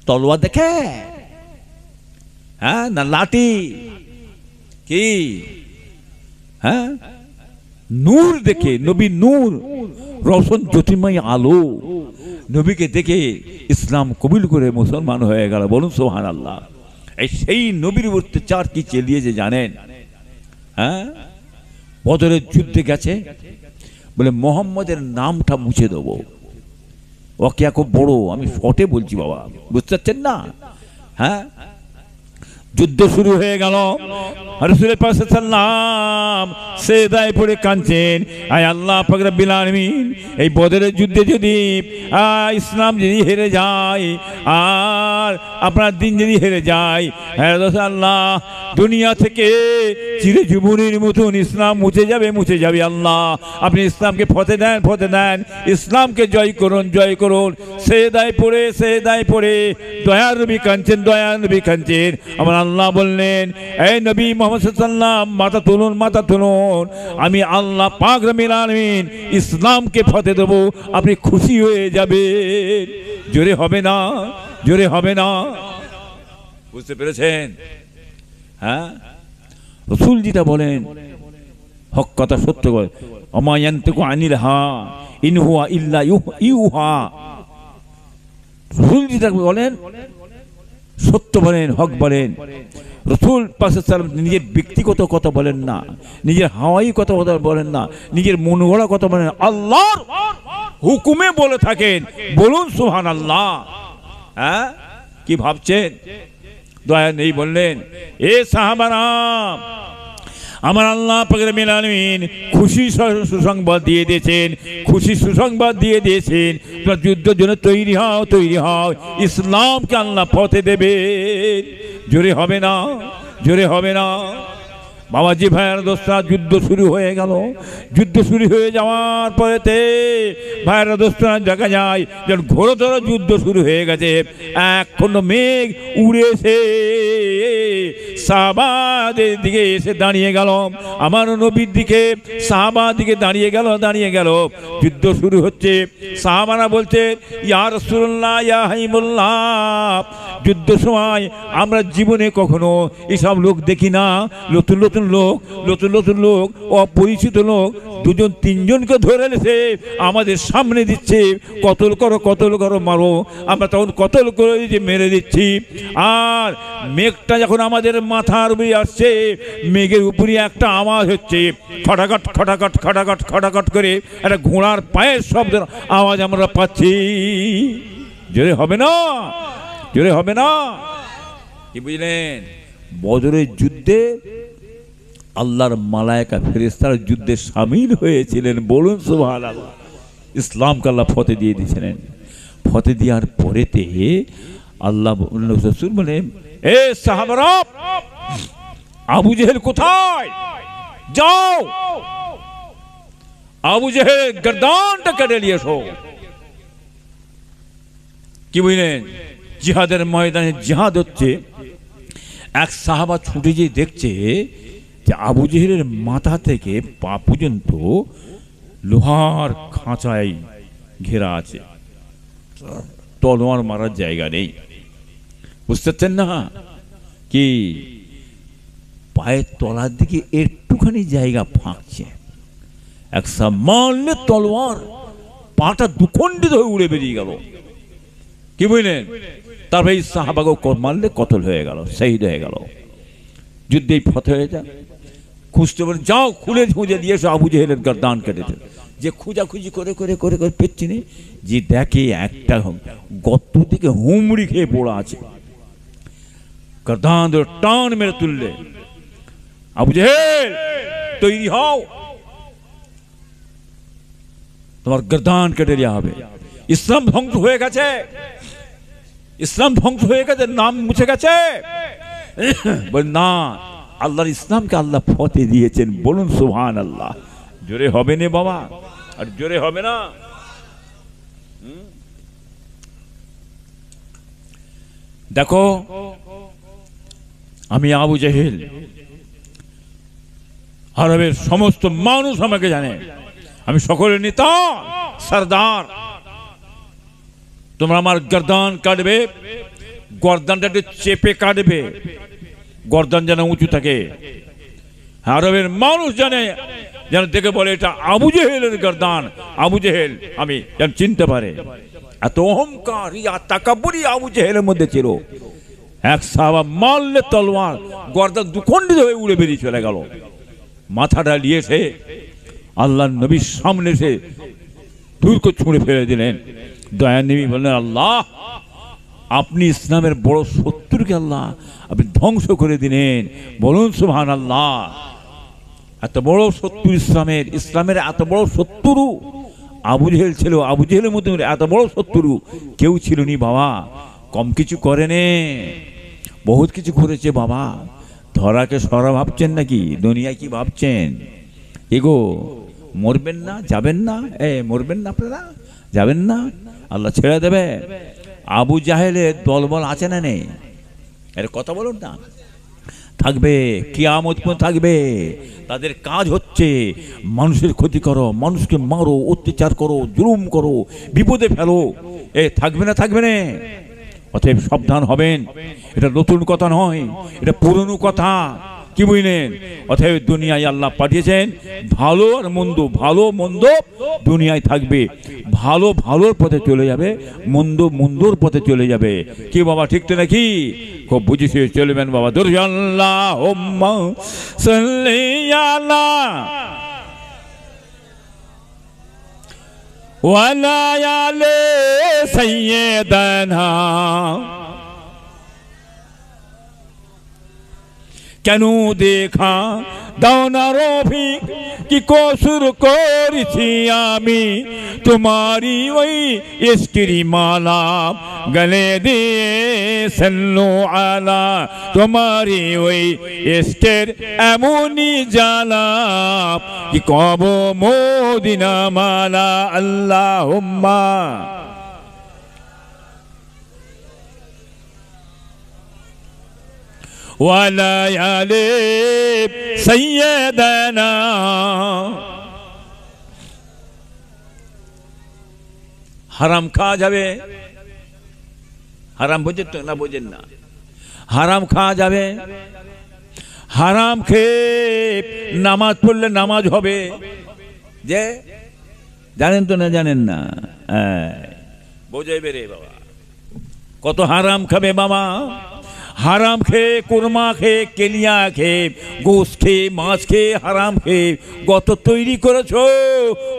তলোয়ার দেখে? হ্যাঁ, না লাঠি? কি? হ্যাঁ, নূর দেখে, নবী নূর, রোশন জ্যোতির্ময় আলো। নবীকে দেখে ইসলাম কবুল করে মুসলমান হয়ে গেল। বলুন সুবহানাল্লাহ। এই সেই নবীর অত্যাচার কি চালিয়েছে জানেন? হ্যাঁ, বদরের যুদ্ধে গেছে বলে মুহাম্মদের নামটা মুছে দেবো। ওকে খুব বড়, আমি শর্টে বলছি বাবা, বুঝতে পারছেন না? হ্যাঁ, যুদ্ধ শুরু হয়ে গেল। রাসূল পাক সাল্লাল্লাহু আলাইহি ওয়াসাল্লাম সিজদায় পড়ে কাঁদছেন, আয় আল্লাহ পাক রব্বুল আলামিন, এই বদরের যুদ্ধে যদি ইসলাম যদি হেরে যায় আর আপনার দিন যদি হেরে যায়, হ্যাঁ আল্লাহ দুনিয়া থেকে চিরজীবনের মতন ইসলাম মুছে যাবে আল্লাহ, আপনি ইসলামকে ফতে দেন, ইসলামকে জয় করুন। সিজদায় পড়ে দয়ার নবী কাঁদছেন। আমার আল্লাহ বললেন, এই নবী মুহাম্মদ সাল্লাল্লাহু আলাইহি ওয়াসাল্লাম মাথা তুলুন, আমি আল্লাহ পাক রব্বুল আলামিন ইসলামকে ফতে দেব, আপনি খুশি হয়ে যাবেন। জোরে হবে না, বুঝতে পেরেছেন? হ্যাঁ, রাসূল যেটা বলেন হক কথা, সত্য বলেন, আমা ইয়ানতিকু আনিল হা ইন হুয়া ইল্লা ইউহা। রাসূল যেটা বলেন সত্য বলেন, হক বলেন। রাসূল পাক সাল্লাল্লাহু আলাইহি ওয়াসাল্লাম নিজের ব্যক্তিগত কথা বলেন না, নিজের হাওয়াই কথা বলেন না, নিজের মন গড়া কথা বলেন, আল্লাহর হুকুমে বলে থাকেন। বলুন সুবহানাল্লাহ। হ্যাঁ, কি ভাবছেন? দয়া নেই বললেন, এ সাহাবারা, আমার আল্লাহ পাক রব্বুল আলামিন খুশি সুসংবাদ দিয়ে দিয়েছেন, তোমরা যুদ্ধের জন্য তৈরি হও, ইসলামকে আল্লাহ পথে দেবেন। জোরে হবে না বাবাজি ভাইয়ের দোস্তা, যুদ্ধ শুরু হয়ে গেল। যুদ্ধ শুরু হয়ে যাওয়ার পরেতে ভাইয়ের দোস্তা দেখা যায় যেন ঘোরতর যুদ্ধ শুরু হয়ে গেছে। এখন মেঘ উড়েছে সাহাবাদের দিকে এসে দাঁড়িয়ে গেল, আমার নবীর দিকে সাহাবার দিকে দাঁড়িয়ে গেল। যুদ্ধ শুরু হচ্ছে। সাহাবারা বলছে, ইয়া রাসূলুল্লাহ, ইয়া হাবিবাল্লাহ, যুদ্ধ সময় আমরা জীবনে কখনো এসব লোক দেখি না। নতুন লোক, অপরিচিত লোক, দুজন তিনজনকে ধরে এসে আমাদের সামনে দিচ্ছে, কতল করো মারো। আমরা তখন কতল করে মেরে দিচ্ছি। আর মেঘটা যখন আমাদের মাথার উপরে আসছে, মেঘের উপরে একটা আওয়াজ হচ্ছে, খটাখট করে একটা ঘোড়ার পায়ের শব্দের আওয়াজ আমরা পাচ্ছি। জোরে হবে না, কি বুঝলেন? বদরের যুদ্ধে আল্লাহর মালায়েকা ফেরেশতারা যুদ্ধে শামিল হয়েছিলেন। বলুন সুবহানাল্লাহ। ইসলামকে আল্লাহ ফতে দিয়ে দিয়েছিলেন। ফতে দেওয়ার পরেতে আল্লাহ রাসূল বলেন, এ সাহাবারা, আবু জেহেল কোথায়? যাও আবু জেহেল গর্দানটা কেটে নিয়ে এসো। কি বুঝলেন? জিহাদের ময়দানে জিহাদ হচ্ছে। এক সাহাবা ছুটে গিয়ে দেখছে যে আবু জেহেলের মাথা থেকে পা পর্যন্ত লোহার খাঁচায় ঘেরা আছে, তলোয়ার মারার জায়গা নেই। বুঝতে পারছেন না? কি পায়ের তলার দিকে একটুখানি জায়গা ফাঁকছে, এক সামান্য তলোয়ার পাটা দুখণ্ডিত হয়ে উড়ে বেরিয়ে গেল। কি বুঝলেন? তারপরে এই সাহাবাকে মারলে কতল হয়ে গেল, শহীদ হয়ে গেল। যুদ্ধেই ফতে হয়ে যায়। খুঁজতে বলে, যাও খুলে খুঁজে দিয়ে এসো আবু জেহেলের গর্দান কেটেছে। যে খুঁজাখুঁজি করে পেচ্ছি নি, যে দেখে একটা গর্ত থেকে হুমড়ি খেয়ে পড়া আছে। গর্দান টান মেরে তুললে, আবু জেহেল তৈরি হও, তোমার গর্দান কেটে দেওয়া হবে। ইসলাম ধ্বংস হয়ে গেছে, নাম মুছে গেছে। বল না, আল্লাহর ইসলামকে আল্লাহ ফতে দিয়েছেন। বলুন সুবহানাল্লাহ। জোরে হবে না বাবা, আর জোরে হবে না। দেখো, আমি আবু জেহেল, আরবের সমস্ত মানুষ আমাকে জানে, আমি সকলের নেতা, সরদার। তোমরা আমার গর্দান কাটবে, গর্দানটা একটু চেপে কাটবে, গর্দান যেন উঁচু থাকে। আরবের মানুষ জানে, যেন দেখে বলে এটা আবু জেহেলের গর্দান। আবু জেহেল আমি যেন চিনতে পারে। এত অহংকার, তাকাব্বুরি আবু জেহেলের মধ্যে ছিল। এক সাহাবা মারলে তলোয়ার, গর্দান দুখণ্ডিত হয়ে উড়ে বেরিয়ে চলে গেল। মাথাটা নিয়ে এসে আল্লাহর নবীর সামনে এসে দূর করে ছুঁড়ে ফেলে দিলেন। দয়ার নবী বললেন, আল্লাহ, আপনি ইসলামের বড় শত্রুকে শত্রুকে আল্লাহ আপনি ধ্বংস করে দিলেন। বলুন সুবহানাল্লাহ। এত বড় শত্রু ইসলামের এত বড় শত্রু আবু জেহেল ছিল। আবু জেহেলের মধ্যে এত বড় শত্রু কেউ ছিল নি বাবা। কম কিছু করেনে, বহুত কিছু করেছে বাবা। ধরাকে সরা ভাবছেন নাকি? দুনিয়ায় কি ভাবছেন? এগো মরবেন না, যাবেন না, মরবেন না, আপনারা যাবেন না, আল্লাহ ছেড়ে দেবে। আবু জাহেলের দলবল আছে না নেই? এর কথা বলুন না। থাকবে, কিয়ামত পর্যন্ত থাকবে। তাদের কাজ হচ্ছে মানুষের ক্ষতি করো, মানুষকে মারো, অত্যাচার করো, জুলুম করো, বিপদে ফেলো। থাকবে না, থাকবে না। অতএব সাবধান হবেন। এটা নতুন কথা নয়, এটা পুরনো কথা। কি বুঝলেন? অতএব দুনিয়ায় আল্লাহ পাঠিয়েছেন ভালো আর মন্দ, ভালো মন্দ দুনিয়ায় থাকবে। ভালো ভালোর পথে চলে যাবে, মন্দ মন্দর পথে চলে যাবে। কি বাবা, ঠিক তো নাকি? খুব বুঝেছে চলবেন বাবা। আল্লাহুম্মা সাল্লি আলা ওয়ালা আলি সাইয়্যিদানা। কেন দেখা দাও না রফিক কি কসুর করেছি আমি, তোমারি ওই ইশকের মালা গলে দিয়ে সাল্লু আলা। তোমারি ওই ইশকের এমনই জ্বালা কি কব মদিনা মালা। আল্লাহুম্মা ওয়ালা আলি সাইয়্যিদানা। হারাম খাওয়া যাবে? হারাম বোঝেন তো না? বোঝেন না? হারাম খাওয়া যাবে? হারাম খেয়ে নামাজ পড়লে নামাজ হবে যে? জানেন তো না? জানেন না? বোঝাইবে রে বাবা। কত হারাম খাবে বাবা। হারাম খেয়ে, কোরমা খেয়ে, কেলিয়া খেয়ে, গোশ খেয়ে, মাছ খেয়ে, হারাম খেয়ে গত তৈরি করেছো।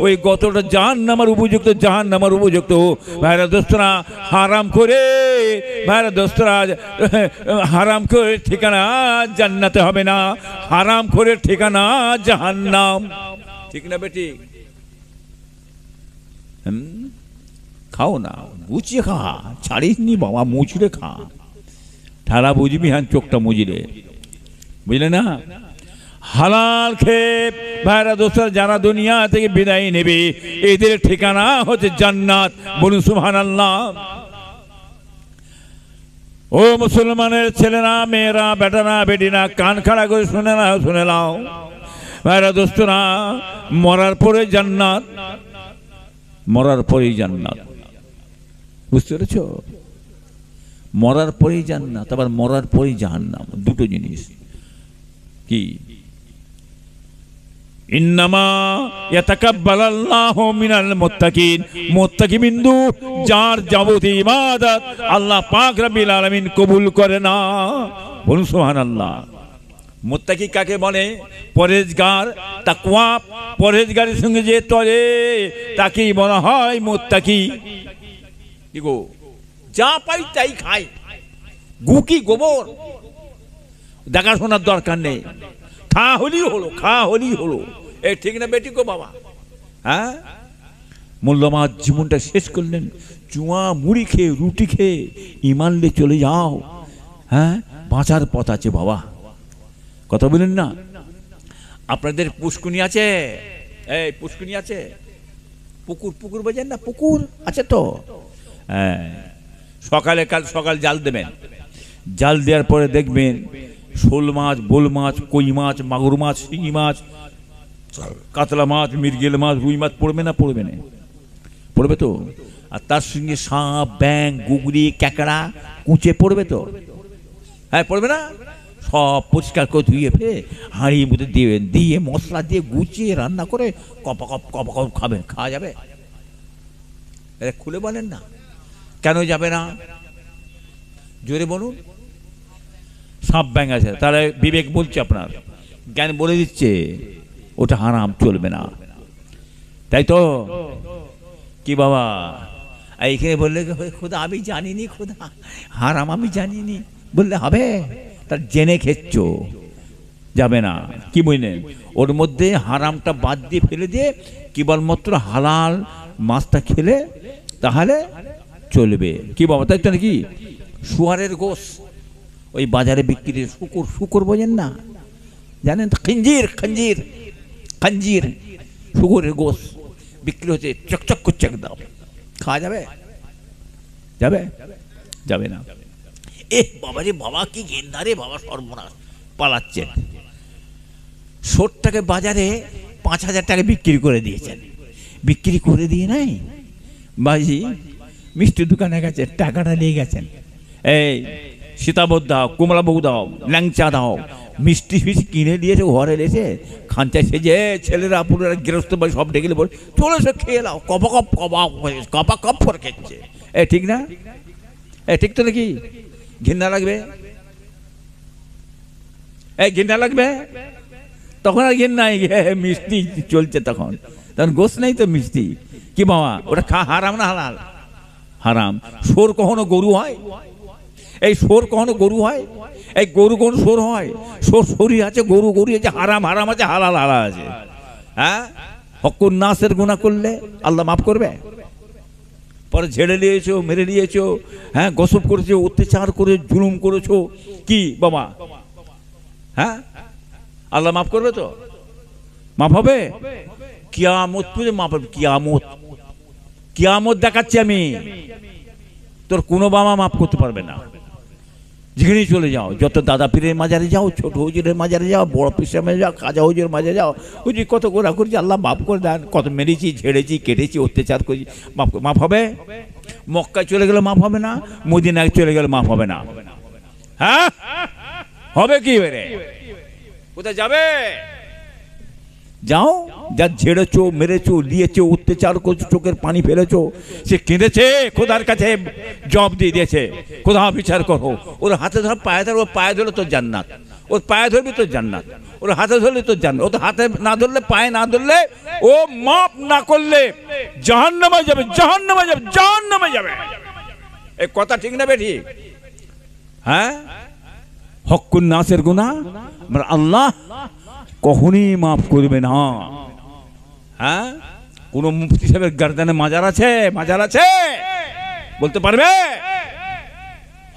ওই গতটা জাহান্নামের উপযুক্ত, জাহান্নামের উপযুক্ত। ভাইরা দোস্তরা, হারাম করে, ভাইরা দোস্তরা, হারাম করে ঠিকানা জান্নাতে হবে না, হারাম করে ঠিকানা জাহান্নাম। ঠিক না বেটি? খাও না, গুছিয়ে খা, ছাড়িস নি বাবা, মুচড়ে খা। ঠালা বুঝবি, হ্যাঁ চোখটা মুজরে, বুঝলে না? হালাল খেয়ে ভাইরা দোস্তরা যারা দুনিয়া থেকে বিদায় নেবে, এদের ঠিকানা হচ্ছে জান্নাত। বলুন সুবহানাল্লাহ। ও মুসলমানের ছেলেরা, মেয়েরা, বেটারা, বেটিরা, কান খাড়া করে শুনে নাও, শুনে নাও ভাইরা দোস্তরা। মরার পরে জান্নাত, মরার পরেই জান্নাত। বুঝতে পেরেছ? মরার পরেই জান্নাত, আবার মরার পরেই জাহান্নাম, দুটো জিনিস। কি? ইন্নামা ইয়াতাকাব্বালাল্লাহু মিনাল মুত্তাকিন। মুত্তাকি বিন্দু যার যাবতীয় ইবাদত আল্লাহ পাক রব্বুল আলামিন কবুল করে না। বলুন সুবহানাল্লাহ। মুত্তাকি কাকে বলে? পরেজগার, তাকওয়া। পরেজগারের সঙ্গে যে চলে তাকেই বলা হয় মুত্তাকি। কি গো? যা পাই তাই খাই, গুকি গোবর, দেখাশোনার দরকার নেই। খা হলি হলো, খা হলি হলো। এই ঠিক না বেটি গো বাবা? হ্যাঁ, মূল্যবান জীবনটা শেষ করলেন চুয়া মুড়ি খেয়ে, রুটি খেয়ে। ইমান নিয়ে চলে যাও। হ্যাঁ, বাঁচার পথ আছে বাবা। কথা বলেন না? আপনাদের পুষ্কুনি আছে? এই পুষ্কুনি আছে? পুকুর, পুকুর বোঝেন না? পুকুর আছে তো? হ্যাঁ, সকালে, কাল সকাল জাল দেবেন। জাল দেওয়ার পরে দেখবেন শোল মাছ, বোল মাছ, কই মাছ, মাগুর মাছ, শিঙি মাছ, কাতলা মাছ, মৃগেল মাছ, রুই মাছ পড়বে না? পড়বে না? পড়বে তো। আর তার সঙ্গে সাপ, ব্যাং, গুগরি, ক্যাকড়া, কুচে পড়বে তো? হ্যাঁ, পড়বে না? সব পরিষ্কার করে ধুয়ে ফেলে হাঁড়ির মধ্যে দিবেন, দিয়ে মশলা দিয়ে গুছিয়ে রান্না করে কপা কপ কপা কপ খাবেন। খাওয়া যাবে? খুলে বলেন না, কেন যাবে না? জোরে বলুন। সাপ ব্যাং আছে, তাহলে বিবেক বলছে, আপনার জ্ঞান বলে দিচ্ছে ওটা হারাম, চলবে না, তাই তো? কি বাবা এইখানে বললে খোদা আমি জানিনি, খোদা হারাম আমি জানিনি, বললে হবে? তার জেনে খেচ্ছ, যাবে না। কি বুঝলেন? ওর মধ্যে হারামটা বাদ দিয়ে ফেলে দিয়ে কেবলমাত্র হালাল মাছটা খেলে তাহলে চলবে। কি বাবা, তাই তো নাকি? শুয়ারের গোশ ওই বাজারে বিক্রি, শুকুর, শুকুর বোঝেন না? জানেন তো? খঞ্জির, খঞ্জির, খঞ্জির, শুকুরের গোশ বিক্রি হচ্ছে, চকচক করছে একদম। খাওয়া যাবে? যাবে? যাবে না। এ বাবা রে বাবা, কি গেন্দা রে বাবা, সর্বনাশ, পালাচ্ছেন। শোরটাকে বাজারে 5,000 টাকা বিক্রি করে দিয়েছেন। বিক্রি করে দিয়ে নাই বাজি মিষ্টি দোকানে গেছে, টাকাটা নিয়ে গেছেন। এই সীতাভোগ দাও, কমলাভোগ দাও, ল্যাংচা দাও, মিষ্টি ফিষ্টি কিনে দিয়েছে। ঘরে এসে খাঞ্চা সেজে ছেলেরা পুরো গৃহস্থ বাড়ি সব ডেকে বলে চলে এসে খেয়ে নাও, কপা কপ কপা কপা কপ করে খেচ্ছে। এ ঠিক না? এ ঠিক তো নাকি? ঘৃণা লাগবে? এই ঘৃণা লাগবে? তখন আর ঘৃণা নাই, মিষ্টি চলছে তখন, তখন গোস নেই তো মিষ্টি। কি বাবা, ওটা খা হারাম না হালাল? হারাম। সোর কখনো গরু হয়? এই সোর কখনো গরু হয়? এই গরু কোন সোর হয়? সোর শরীর আছে, গরু গরু আছে, হারাম হারাম আছে, হালাল হালাল আছে। হ্যাঁ, হকুন নাসের গুনাহ করলে আল্লাহ মাফ করবে? পরে ঝেড়ে নিয়েছো, মেরে নিয়েছো, হ্যাঁ, গসব করেছো, অত্যাচার করে জুলুম করেছো, কি বাবা, হ্যাঁ, আল্লাহ মাফ করবে তো? মাফ হবে? কিয়ামত পুজো মাফ হবে। কিয়ামত, কিয়ামত দেখাচ্ছি আমি। তোর কোনো বাবা মাফ করতে পারবে না। যেখানেই চলে যাও, যত দাদা পীরের মাজারে যাও, ছোট হুজুরের মাজারে যাও, বড় পীরের মাজারে যাও, খাজা হুজুরের মাজারে যাও, হুজুর কত গোড়া করেছি, আল্লাহ মাফ করে দেন, কত মেরেছি, ঝেড়েছি, কেটেছি, অত্যাচার করেছি, মাফ হবে? মক্কায় চলে গেলে মাফ হবে না? মদিনায় চলে গেলে মাফ হবে না? হ্যাঁ, হবে কি বেরে? কোথায় যাবে? যাও, যা ঝেড়েছো, মেরেছো, দিয়েছো, অত্যাচার করছো, চোখের পানি ফেলেছো, সে কেঁদেছে, খোদার কাছে জবাব দিয়ে দিয়েছে, খোদা বিচার করো। ওর হাতে ধর, পায়ে ধর, ওর পায়ে ধরলে তোর জান্নাত, ওর পায়ে ধরবি তোর জান্নাত, ওর হাতে ধরলে তোর জান্নাত। ও তো হাতে না ধরলে, পায়ে না ধরলে, ও মাপ না করলে জাহান্নামে যাবে, জাহান্নামে যাবে, জাহান্নামে যাবে। এই কথা ঠিক না বেঠি? হ্যাঁ, হকুন নাসের গুনাহ আল্লাহ কখনই মাফ করবে না। হ্যাঁ, কোন মুফতি সাহেবের গর্দানে মাজার আছে? মাজার আছে? বলতে পারবে?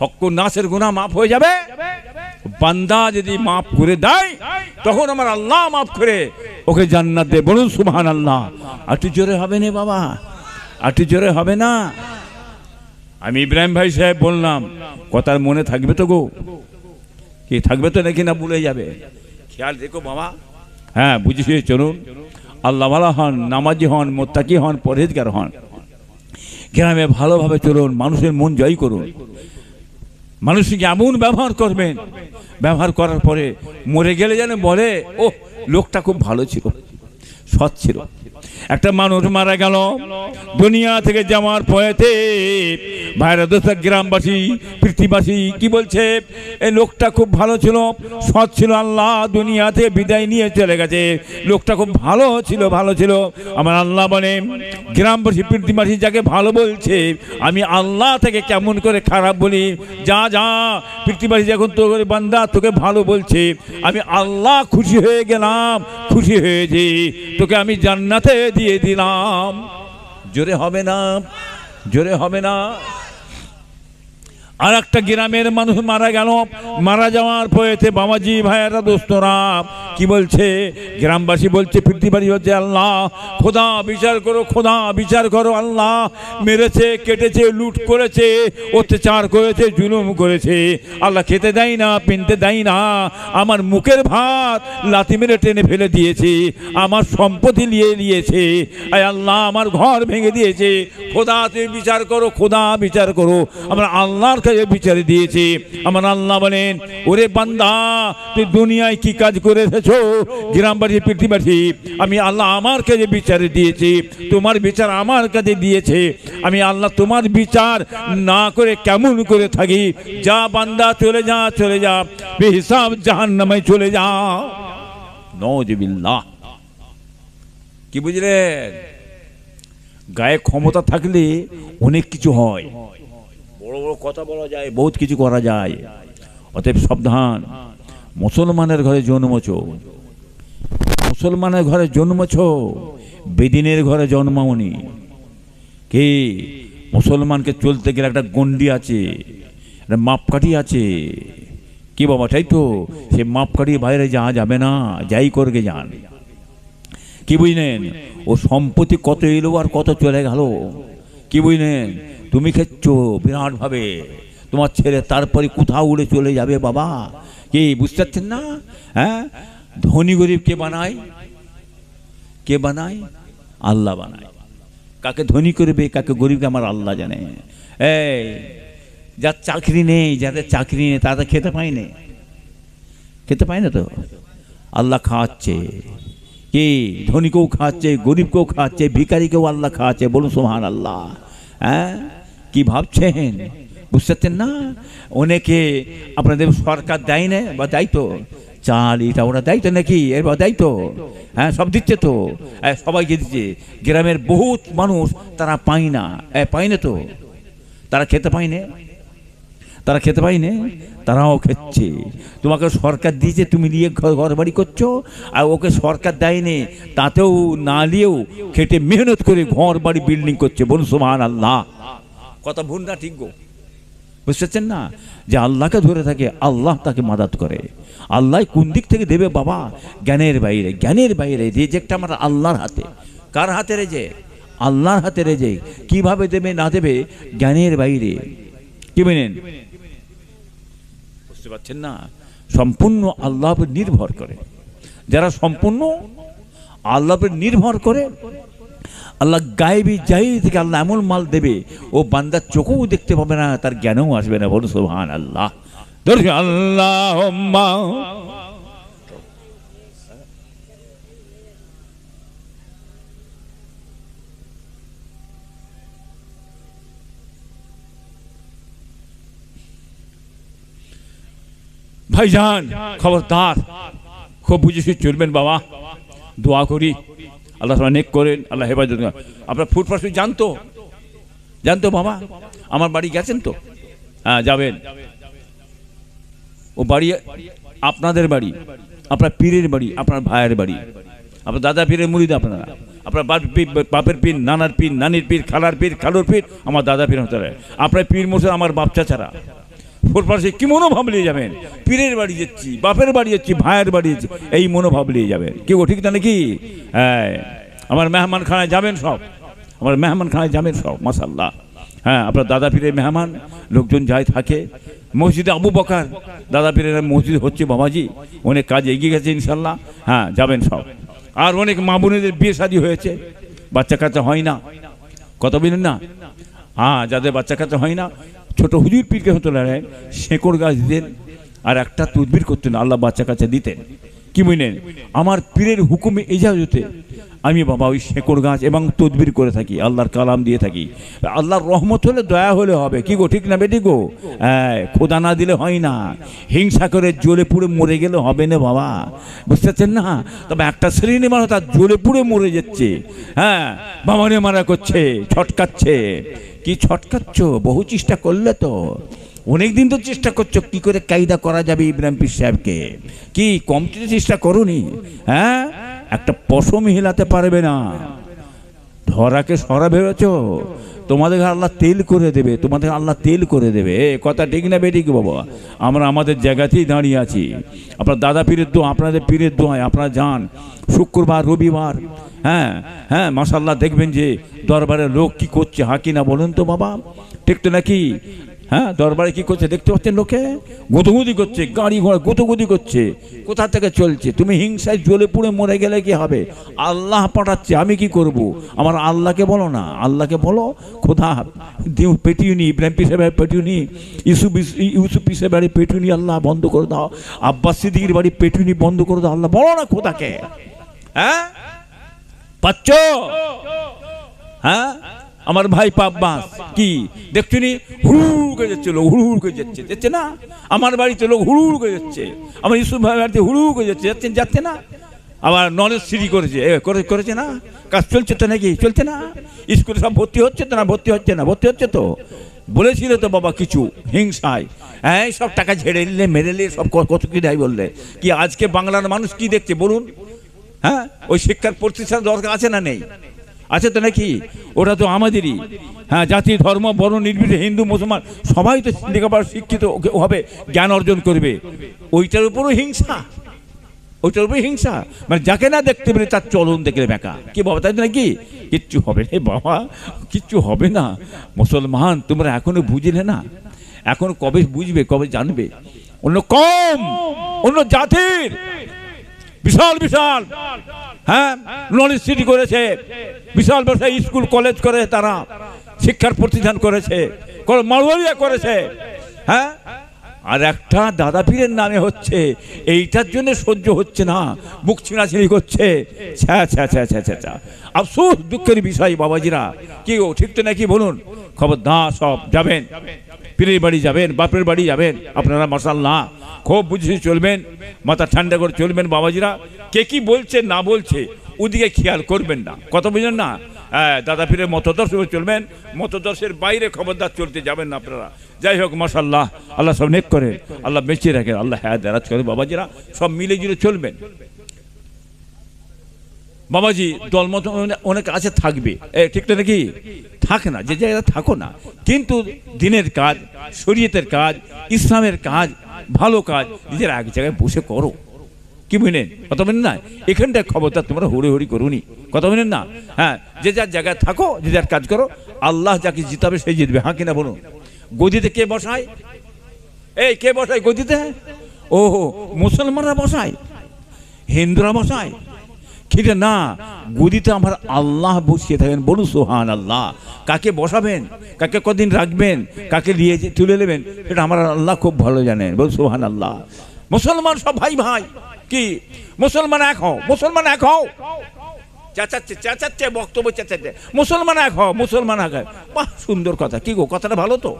হকুন নাসের গুনাহ মাফ হয়ে যাবে? বান্দা যদি মাফ করে দেয়, তখন আমার আল্লাহ মাফ করে ওকে জান্নাত দেয়। বলুন সুবহানাল্লাহ। আটু জোরে হবে না বাবা, আটু জোরে হবে না। আমি ইব্রাহিম ভাই সাহেব বললাম, কথার মনে থাকবে তো গো? কি থাকবে তো নাকি না ভুলে যাবে? খেয়াল দেখো বাবা। হ্যাঁ, বুঝেছি। চলুন, আল্লাহওয়ালা হন, নামাজি হন, মোত্তাকি হন, পরহেজগার হন, গ্রামে ভালোভাবে চলুন, মানুষের মন জয় করুন, মানুষকে এমন ব্যবহার করবেন, ব্যবহার করার পরে মরে গেলে যেন বলে, ও লোকটা খুব ভালো ছিল, সৎ ছিল। একটা মানুষ মারা গেল, দুনিয়া থেকে যাওয়ার পরেতে ভাইরা দোস্ত, গ্রামবাসী, পৃথিবীবাসী কি বলছে? এই লোকটা খুব ভালো ছিল, সৎ ছিল, আল্লাহ দুনিয়াতে বিদায় নিয়ে চলে গেছে, লোকটা খুব ভালো ছিল, ভালো ছিল। আমার আল্লাহ বলে, গ্রামবাসী, পৃথিবীবাসী যাকে ভালো বলছে, আমি আল্লাহ থেকে কেমন করে খারাপ বলি? যা যা, পৃথিবীবাসী যখন তোর বান্দা তোকে ভালো বলছে, আমি আল্লাহ খুশি হয়ে গেলাম, খুশি হয়েছি, তোকে আমি জান্নাতে দিয়ে দিলাম। জোরে হবে না? জোরে হবে না? আর একটা গ্রামের মানুষ মারা গেল, মারা যাওয়ার পরেতে বাবাজি, ভাইয়েরা, দোস্তরা কি বলছে? গ্রামবাসী বলছে, পৃথিবীবাসী বলছে, আল্লাহ খোদা বিচার করো, খোদা বিচার করো। আল্লাহ মেরেছে, কেটেছে, লুট করেছে, অত্যাচার করেছে, জুলুম করেছে, আল্লাহ খেতে দেয় না, পিনতে দেয় না, আমার মুখের ভাত লাথি মেরে টেনে ফেলে দিয়েছে, আমার সম্পত্তি নিয়ে নিয়েছে, আল্লাহ আমার ঘর ভেঙে দিয়েছে, খোদা তুমি বিচার করো, খোদা বিচার করো। আমরা আল্লাহর বিচার দিয়েছি। আমার আল্লাহ বলেন, ওরে বান্দা, তুই দুনিয়ায় কি কাজ করে এসেছো? গ্রামবাসী, পৃথিবীবাসী, আমি আল্লাহ আমার কাছে বিচার দিয়েছি, তোমার বিচার আমার কাছে দিয়েছে। আমি আল্লাহ তোমার বিচার না করে কেমন করে থাকি? যা বান্দা, চলে যা, চলে যা, বেহিসাব জাহান্নামে চলে যা। নাউযুবিল্লাহ। কি বুঝলেন? গায়ে ক্ষমতা থাকলে অনেক কিছু হয়, বড় বড় কথা বলা যায়, বহুত কিছু করা যায়। অতএব সাবধান, মুসলমানের ঘরে জন্মছ, মুসলমানের ঘরে জন্মছ, বেদিনের ঘরে জন্মাওনি। কে মুসলমানকে চলতে গেলে একটা গন্ডি আছে, একটা মাপকাঠি আছে, কি বাবা, তাই তো? সে মাপকাঠি বাইরে যাওয়া যাবে না, যাই করগে যান। কি বুঝলেন? ও সম্পত্তি কত এলো আর কত চলে গেল, কি বুঝলেন? তুমি খেচ্ছ বিরাট ভাবে, তোমার ছেলে তারপরে কোথাও উড়ে চলে যাবে বাবা, কি বুঝতে পারছেন না? হ্যাঁ, ধনী গরিব কে বানায়? কে বানায়? আল্লাহ বানায়। কাকে ধনী করবে কাকে গরিবকে আমার আল্লাহ জানে। এই যার চাকরি নেই, যাদের চাকরি নেই তারা খেতে পায় না, খেতে পায় না তো, আল্লাহ খাওয়াচ্ছে। কি ধনীকেও খাওয়াচ্ছে, গরিবকেও খাওয়াচ্ছে, ভিখারিকেও আল্লাহ খাওয়াচ্ছে। বলুন সুবহানাল্লাহ। হ্যাঁ, কি ভাবছেন? বুঝতে পারছেন না? অনেকে আপনাদের সরকার দেয় না বা দেয় তো, চাল এটা ওরা দেয় তো নাকি, এবার দেয় তো, হ্যাঁ সব দিচ্ছে তো, সবাইকে দিচ্ছে। গ্রামের বহুত মানুষ তারা পায় না, পায় না তো, তারা খেতে পায় না, তারা খেতে পায় না, তারাও খেচ্ছে। তোমাকে সরকার দিয়েছে, তুমি নিয়ে ঘর বাড়ি করছো, আর ওকে সরকার দেয়নি, তাতেও না নিয়েও খেটে মেহনত করে ঘর বাড়ি বিল্ডিং করছে। বলুন সুবহানাল্লাহ। কথা ভুল না ঠিক গো? বুঝতেছেন না? যে আল্লাহকে ধরে থাকে আল্লাহ তাকে মাদাত করে। আল্লাহ কোন দিক থেকে দেবে বাবা? জ্ঞানের বাইরে, জ্ঞানের বাইরে। রেজেক্টটা আমার আল্লাহর হাতে। কার হাতে রেজেক্ট? আল্লাহর হাতে রেজেক্ট। কিভাবে দেবে না দেবে জ্ঞানের বাইরে। কি বলেন? বুঝতে পারছেন না? সম্পূর্ণ আল্লাহর উপর নির্ভর করে। যারা সম্পূর্ণ আল্লাহর উপর নির্ভর করে, আল্লাহ গায়েবী জাহিরি থেকে আল্লাহ এমন মাল দেবে ও বান্দার চোখেও দেখতে পাবে না, তার জ্ঞানেও আসবে না। বলুন সুবহানাল্লাহ। আল্লাহুম্মা ভাইজান, খবরদার, খুব বুঝেছি চলবেন বাবা। দোয়া করি আল্লাহ নেক করেন, আল্লাহ হেফাজত করেন। আপনার ফুটপাথ জানতো, জানতো বাবা? আমার বাড়ি গেছেন তো? হ্যাঁ যাবেন। ও বাড়ি আপনাদের বাড়ি, আপনার পীরের বাড়ি, আপনার ভাইয়ের বাড়ি, আপনার দাদা পীরের মুরিদ আপনারা, আপনার বাপের পীর, নানার পীর, নানির পীর, খালার পীর, খালুর পীর, আমার দাদা পীর হতে পারে। আপনার পীর মশাই আমার বাপ চাচারা। ফুটপাথে কি মনোভাব নিয়ে যাবেন? পীরের বাড়ি যাচ্ছি, বাপের বাড়ি যাচ্ছি, ভাইয়ের বাড়ি যাচ্ছি, এই মনোভাব নিয়ে যাবেন। কেউ ঠিক না নাকি? হ্যাঁ, আমার মেহমান খানায় যাবেন সব, আমার মেহমান খানায় যাবেন সব, মাশাআল্লাহ। হ্যাঁ, আপনার দাদা পীরের মেহমান লোকজন যায় থাকে। মসজিদে আবু বকর দাদা পীরের মসজিদ হচ্ছে বাবাজি, অনেক কাজ এগিয়ে গেছে ইনশাল্লাহ। হ্যাঁ যাবেন সব। আর অনেক মা বোনেদের বিয়ে শাদী হয়েছে, বাচ্চা কাচ্চা হয় না, কত বলেন না? হ্যাঁ, যাদের বাচ্চা কাচ্চা হয় না, ছোট হুজুর পীরকে হতো লড়াই, শেকড় গাছ দিতেন আর একটা তদবির করতেন, আল্লাহ বাচ্চা কাচ্চা দিতেন। কি বুঝলেন? আমার পীরের হুকুমে ইজাজতে আমি বাবা ওই শেকড় গাছ এবং তদবির করে থাকি, আল্লাহর কালাম দিয়ে থাকি। আল্লাহর রহমত হলে, দয়া হলে হবে। কি গো, ঠিক না বেটি গো? হ্যাঁ, খোদা না দিলে হয় না। হিংসা করে জ্বলে পুড়ে মরে গেলে হবে না বাবা, বুঝতে পারছেন না? তবে একটা শ্রেণী মানুষ তার জ্বলে পুড়ে মরে যাচ্ছে। হ্যাঁ, বাবারে মারা করছে, ছটকাচ্ছে। কি ছটকাচ্ছ? বহু চেষ্টা করলে তো, অনেকদিন তো চেষ্টা করছো কি করে কায়দা করা যাবে ইব্রাহিম পীর সাহেবকে। কি কম চেষ্টা করুনি? হ্যাঁ, একটা পশম হিলাতে পারবে না। ধরাকে সরা বেরোছ, তোমাদের আল্লাহ তেল করে দেবে, তোমাদের আল্লাহ তেল করে দেবে। কথা ঠিক না বেঠিক বাবা? আমরা আমাদের জায়গাতেই দাঁড়িয়ে আছি। আপনার দাদা পীরের দোয়া, আপনাদের পীরের দোয়ায় আপনারা যান শুক্রবার, রবিবার। হ্যাঁ হ্যাঁ, মাশাআল্লাহ, দেখবেন যে দরবারে লোক কি করছে, হাকি না বলেন তো বাবা? ঠিক তো নাকি? হ্যাঁ, দরবারে কি করছে দেখতে পাচ্ছেন? লোকে গুদুগুদি করছে, গাড়ি ঘোড়া গুদুগুদি করছে। কোথা থেকে চলছে? তুমি হিংসায় জ্বলে পুড়ে মরে গেলে কি হবে? আল্লাহ পাঠাচ্ছে, আমি কি করব? আমার আল্লাহকে বলো না, আল্লাহকে বলো খোদা পেটিউনি, ইব্রাহিম পীর সাহেবের পেটিউনি, ইউসুফ পীর সাহেবের বাড়ি পেটিউনি আল্লাহ বন্ধ করে দাও, আব্বাস সিদ্দিকীর বাড়ি পেটিউনি বন্ধ করে দাও। আল্লাহ বলো না খোদাকে। হ্যাঁ পাচ্ছ? হ্যাঁ, আমার ভাই পাব্বাস কি দেখছুনি, হুড় করে যাচ্ছে লোক, হুড় করে যাচ্ছে, যাচ্ছে না? আমার বাড়িতে লোক হুড় করে যাচ্ছে, আমার ইউসুফ ভাই বাড়িতে হুড় করে যাচ্ছে, যাচ্ছেন, যাচ্ছে না? আবার নলেজ সিটি করেছে, করেছে না? কাজ চলছে তো নাকি? চলছে না? স্কুলে সব ভর্তি হচ্ছে তো না? ভর্তি হচ্ছে না? ভর্তি হচ্ছে তো। বলেছিল তো বাবা কিছু হিংসায়, হ্যাঁ সব টাকা ঝেড়ে নিলে মেরে নিলে সব কত কি দেয় বললে, কি আজকে বাংলার মানুষ কি দেখছে বলুন? হ্যাঁ ওই শিক্ষার প্রতিষ্ঠান দরকার আছে না নেই? আছে তো নাকি? ওটা তো আমাদেরই। হ্যাঁ জাতি ধর্ম বর্ণ নির্বিশেষে হিন্দু মুসলমান সবাই তো লেখাপড়া শিক্ষিত হবে, জ্ঞান অর্জন করবে। ওইটার উপরও হিংসা, ওইটার উপরে হিংসা, মানে যাকে না দেখতে পেরে তার চলন দেখলে বেকা, কি বাবা তাই নাকি? কিচ্ছু হবে না বাবা, কিচ্ছু হবে না। মুসলমান তোমরা এখনো বুঝলে না, এখন কবে বুঝবে, কবে জানবে? অন্য কম, অন্য জাতির বিশাল বিশাল হ্যাঁ ইউনিভার্সিটি করেছে, বিশাল বিশাল স্কুল কলেজ করে, তারা শিক্ষার প্রতিষ্ঠান করেছে, মারওয়ারিয়া করেছে। হ্যাঁ আর একটা দাদা পীরের নামে হচ্ছে, এইটার জন্য সহ্য হচ্ছে না, মুখ ছিঁড়াছিঁড়ি করছে। আফসোস, দুঃখের বিষয় বাবাজিরা। কি গো ঠিক তো নাকি বলুন? খবরদার সব যাবেন, পীরের বাড়ি যাবেন, বাপের বাড়ি যাবেন, আপনারা মাশাআল্লাহ খুব বুঝে চলবেন, মাথা ঠান্ডা করে চলবেন বাবাজিরা। কে কি বলছে না বলছে ওদিকে খেয়াল করবেন না, কথা বুঝলেন না? হ্যাঁ দাদা পীরের মতদর্শ চলবেন, মতদর্শের বাইরে খবরদার চলতে যাবেন না আপনারা। যাই হোক মাশাআল্লাহ, আল্লাহ সব নেক করে, আল্লাহ বেঁচে রাখেন, আল্লাহ হায়াত দারাজ করে বাবাজিরা, সব মিলে জুলে চলবেন। বাবাজি দলমত অনেক আছে, থাকবে, ঠিক তো নাকি? থাকে না, যে জায়গায় থাকো না, কিন্তু দিনের কাজ, শরীয়তের কাজ, ইসলামের কাজ, ভালো কাজ নিজের এক জায়গায় বসে করো, কি বুঝলেন? কথা বলেন না? এখানটায় খবরদার তোমরা হরি হরি করুনি, কথা বলেন না? হ্যাঁ যে যার জায়গায় থাকো, যে যার কাজ করো, আল্লাহ যাকে জিতাবে সেই জিতবে। হ্যাঁ কিনা বলুন? গদিতে কে বসায়? এই কে বসায় গদিতে? ও মুসলমানরা বসায়, হিন্দুরা বসায়? কিন্তু না, গদিতে আমার আল্লাহ বসিয়ে থাকেন, বলুন সুবহানাল্লাহ। কাকে বসাবেন, কাকে কদিন রাখবেন, কাকে নিয়ে তুলে নেবেন, সেটা আমার আল্লাহ খুব ভালো জানেন, বলুন সুবহানাল্লাহ। মুসলমান সব ভাই ভাই, কি মুসলমান এক হও, মুসলমান এক হও, চেঁচাচ্ছে চেঁচাচ্ছে বক্তব্য চেঁচাচ্ছে, মুসলমান এক হও, মুসলমান এক হও। বাহ সুন্দর কথা, কি গো কথাটা ভালো তো?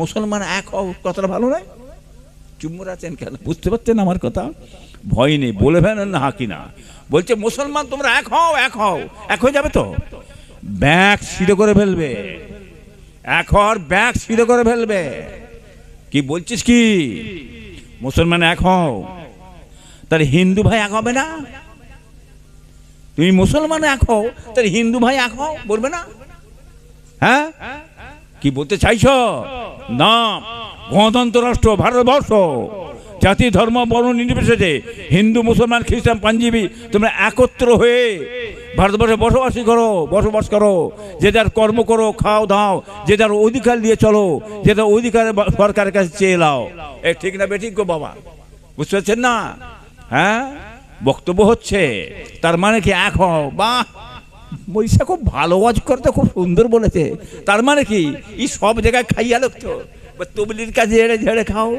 মুসলমান এক হও কথাটা ভালো নয়? চুম্বর আছেন কেন, বুঝতে পারছেন আমার কথা? ভয় নেই, বলে ফেলেন না হাকি না, বলছে মুসলমান তোমরা এক হও, এক হও, এক হয়ে যাবে তো ব্যাগ সিধে করে ফেলবে, এক হওয়ার ব্যাগ সিধে করে ফেলবে। কি বলছিস কি? মুসলমান এক হও, তাহলে হিন্দু ভাই এক হবে না? তুমি মুসলমান এক হও, তাহলে হিন্দু ভাই এক হও বলবে না? হ্যাঁ কি বলতে চাইছ? না, গণতন্ত্র রাষ্ট্র ভারতবর্ষ, জাতি ধর্ম বর্ণ নির্বিশেষে হিন্দু মুসলমান খ্রিস্টান পাঞ্জাবি তোমরা একত্র হয়ে ভারতবর্ষে বসবাস করো, যে যার কর্ম করো, খাও দাও, যে যার অধিকার দিয়ে চলো, যে যার অধিকার সরকারের কাছে চেয়ে নাও। ঠিক না বেঠিক গো বাবা, বুঝতে পারছেন না? হ্যাঁ বক্তব্য হচ্ছে, তার মানে কি এক হও। বাহ, বৈশা খুব ভালো ওয়াজ করতে, খুব সুন্দর বলেছে। তার মানে কি এই সব জায়গায় খাইয়া লোক তো তবলির কাছে ঝেড়ে খাও,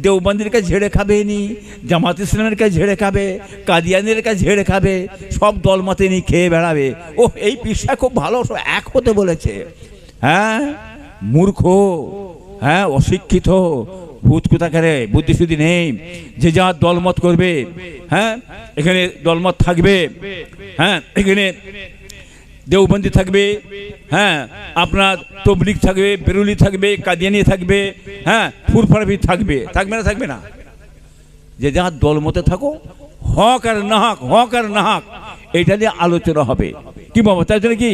দেওবন্দির কাছে ঝেড়ে খাবে নি, জামাত ইসলামের কাছে ঝেড়ে খাবে, কাদিয়ানের কাছে ঝেড়ে খাবে, সব দলমতে নিয়ে খেয়ে বেড়াবে। ও এই পিসা খুব ভালো এক হতে বলেছে। হ্যাঁ মূর্খ, হ্যাঁ অশিক্ষিত, ভূত কোথাকারে, বুদ্ধি শুদ্ধি নেই, যে যা দলমত করবে। হ্যাঁ এখানে দলমত থাকবে, হ্যাঁ এখানে দেওবন্দি থাকবে, হ্যাঁ আপনার তবলিগ থাকবে, বেরুলি থাকবে, কাদিয়ানি থাকবে, হ্যাঁ ফুরফারবি থাকবে, থাকবে না? থাকবে না? যে যার দলমতে থাকো, হক আর নাহক, হক আর নাহক এটা নিয়ে আলোচনা হবে। কি বাবা, তাই জন্য কি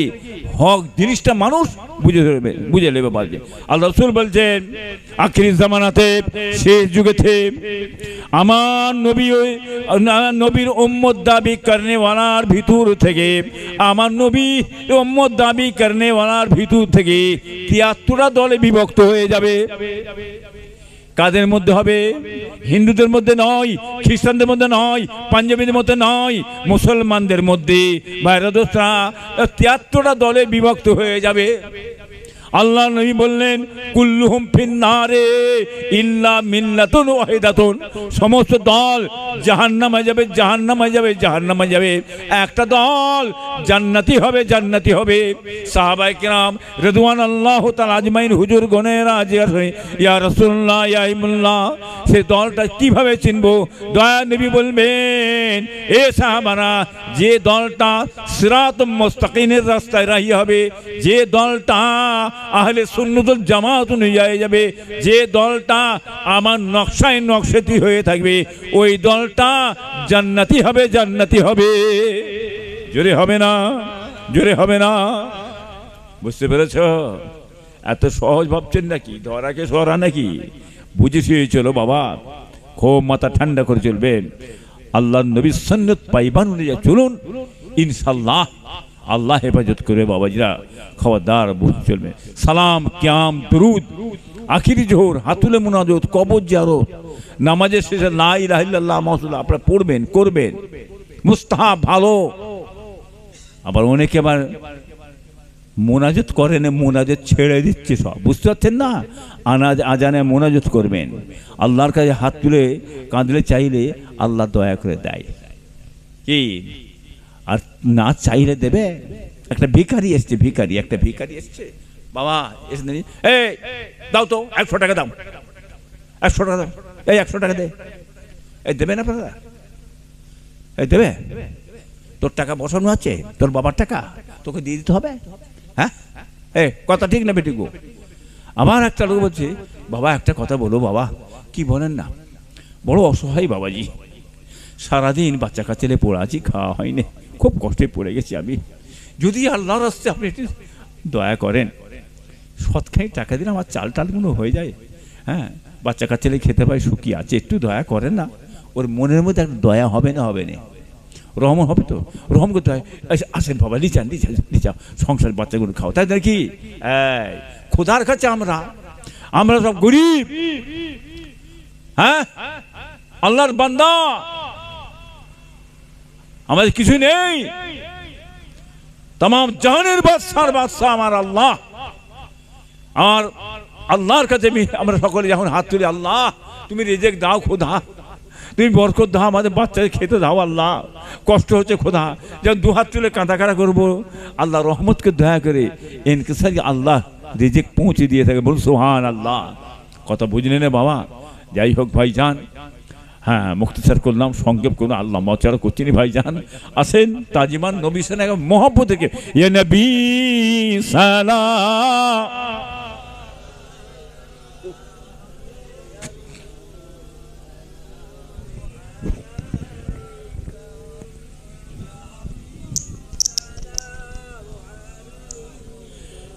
হক জিনিসটা মানুষ বুঝে নেবে বলছে। আল্লাহ রাসূল বলছেন আখিরি জামানাতে, শেষ যুগেতে আমার নবীর উম্মত দাবি করনেওয়ালার ভিতর থেকে, আমার নবী উম্মত দাবি করনেওয়ালার ভিতর থেকে ৭৩টা দলে বিভক্ত হয়ে যাবে। কাদের মধ্যে হবে? হিন্দুদের মধ্যে নয়, খ্রিস্টানদের মধ্যে নয়, পাঞ্জাবিদের মধ্যে নয়, মুসলমানদের মধ্যে। বাইরে দোস্তা ৭৩টা দলে বিভক্ত হয়ে যাবে। আল্লাহ নবী বললেন কুল্লুহুম ফিন্নারে ইল্লা মিল্লাতুন ওয়াহিদাতুন, সমস্ত দল জাহান্নামে যাবে, জাহান্নামে যাবে, জাহান্নামে যাবে, একটা দল জান্নাতি হবে, জান্নাতি হবে। সাহাবায়ে কেরাম রিদওয়ানুল্লাহ তাআলা আজমাইন হুজুর গণেরা জিজ্ঞাসা, ইয়া রাসূলুল্লাহ, ইয়া ইমাল্লাহ, সে দলটা কিভাবে চিনবো? দয়া নবী বলবেন, এ সাহাবারা, যে দলটা সিরাতুম মুস্তাকিমের রাস্তায় রাহি হবে, যে দলটা আহলে সুন্নাতুল জামাত অনুযায়ী যাবে, যে দলটা আমার নকশায় নকশাতি হয়ে থাকবে, ওই দলটা জান্নাতি হবে, জান্নাতি হবে। জোরে হবে না? জোরে হবে না? বুঝতে পেরেছ? এত সহজ ভাবছেন নাকি? ধরাকে সরা নাকি? বুঝেছি। চলো বাবা, খুব মাথা ঠান্ডা করে চলবেন। আল্লাহ নবীর সুন্নাত পাইবান অনুযায়ী চলুন, ইনশাআল্লাহ আল্লাহ হেফাজত করে। বাবাজিরা খবরদার বুঝে চলবে। সালাম, কিয়াম, দুরুদ, আখিরি জোহর, হাতুলে মুনাজাত, কবর জিয়ারত, নামাজের শেষে লা ইলাহা ইল্লাল্লাহ মাহমুদুল্লাহ আপনারা পড়বেন, করবেন, মুস্তাহাব, ভালো। আবার অনেকে আবার মোনাজাত করেন, মোনাজাত ছেড়ে দিচ্ছে সব, বুঝতে পারছেন না? আজানে মোনাজাত করবেন, আল্লাহর কাছে হাত তুলে কাঁদলে চাইলে আল্লাহ দয়া করে দেয়, কি আর না চাইলে দেবে? একটা ভিখারি এসছে, ভিখারি, একটা ভিখারি এসছে, বাবা এসে এই দাও তো 100 টাকা দাও, 100 টাকা দাও, এই 100 টাকা দে, এই দেবে না আপনারা? এই দেবে? তোর টাকা বসানো আছে, তোর বাবার টাকা তোকে দিয়ে দিতে হবে, হ্যাঁ? এ কথা ঠিক না বেটি গো? আমার একটা লোক বলছে, বাবা একটা কথা বলো বাবা। কি বলেন না? বড় অসহায় বাবাজি, সারাদিন বাচ্চা কাচ্চালে পড়ে আছি, খাওয়া হয়নি, খুব কষ্টে পড়ে গেছি আমি। যদি আল্লাহর রাস্তায় আপনি একটু দয়া করেন, সৎখানি টাকা দিলে আমার চাল টালগুলো হয়ে যায়, হ্যাঁ, বাচ্চা কাচ্চালে খেতে পাই, সুখী আছে, একটু দয়া করেন না। ওর মনের মধ্যে একটা দয়া হবে না? হবে না? রহম হবে তো? রহম করতে হয়। আসেন বাবা, লিচান লিচান লিচাও, সংসার বাচ্চাগুলো খাও, তাই নাকি? খোদার কাছে আমরা সব গরিব, হ্যাঁ, আল্লাহর বান্দা, আমাদের কিছু নেই। तमाम জাহানের বাদশার বাদশা আমার আল্লাহ। আর আল্লাহর কাছে আমরা সকলে যখন হাত তুলি, আল্লাহ তুমি রিজিক দাও খোদা, তুমি বরকত দাও, আমাদের বাচ্চাদের খেতে দাও আল্লাহ, কষ্ট হচ্ছে খোদা। যখন দু হাত তুলে কাঁদাকাড়া করবো, আল্লাহ রহমতকে দয়া করে ইনকিসারি আল্লাহ রিজিক পৌঁছে দিয়ে থাকে। বলুন সুবহান আল্লাহ। কথা বুঝলেন না বাবা? যাই হোক ভাইজান, হ্যাঁ, মুখতাসার করলাম, সংক্ষেপ করলাম, আল্লাহ মচারা করছি ভাইজান। আসেন তাজিমান নবী সালাম মহব্বত থেকে, ইয়া নবী সালাম।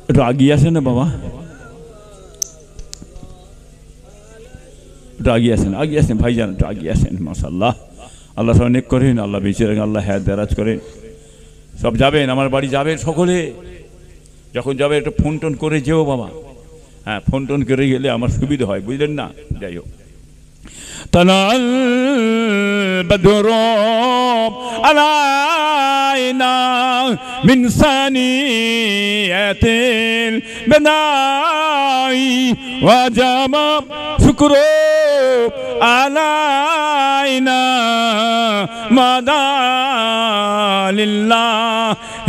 একটু আগিয়ে আসেন না বাবা, একটু আগিয়ে আসেন, আগিয়ে আসেন ভাইজান, একটু আগিয়ে আসেন। মাশাআল্লাহ, আল্লাহ সব নেক করেন, আল্লাহ বেঁচে রাখেন, আল্লাহ হায়াত দারাজ করেন। সব যাবেন, আমার বাড়ি যাবেন সকলে, যখন যাবে একটু ফোন টোন করে যেও বাবা, হ্যাঁ, ফোন টোন করে গেলে আমার সুবিধা হয়, বুঝলেন না? যাই হোক, তালাল বদরুম আলাইনা মিন সানিয়াতিল বনাই ওয়াজামা শুকরু আলাইনা মাদালিল্লাহ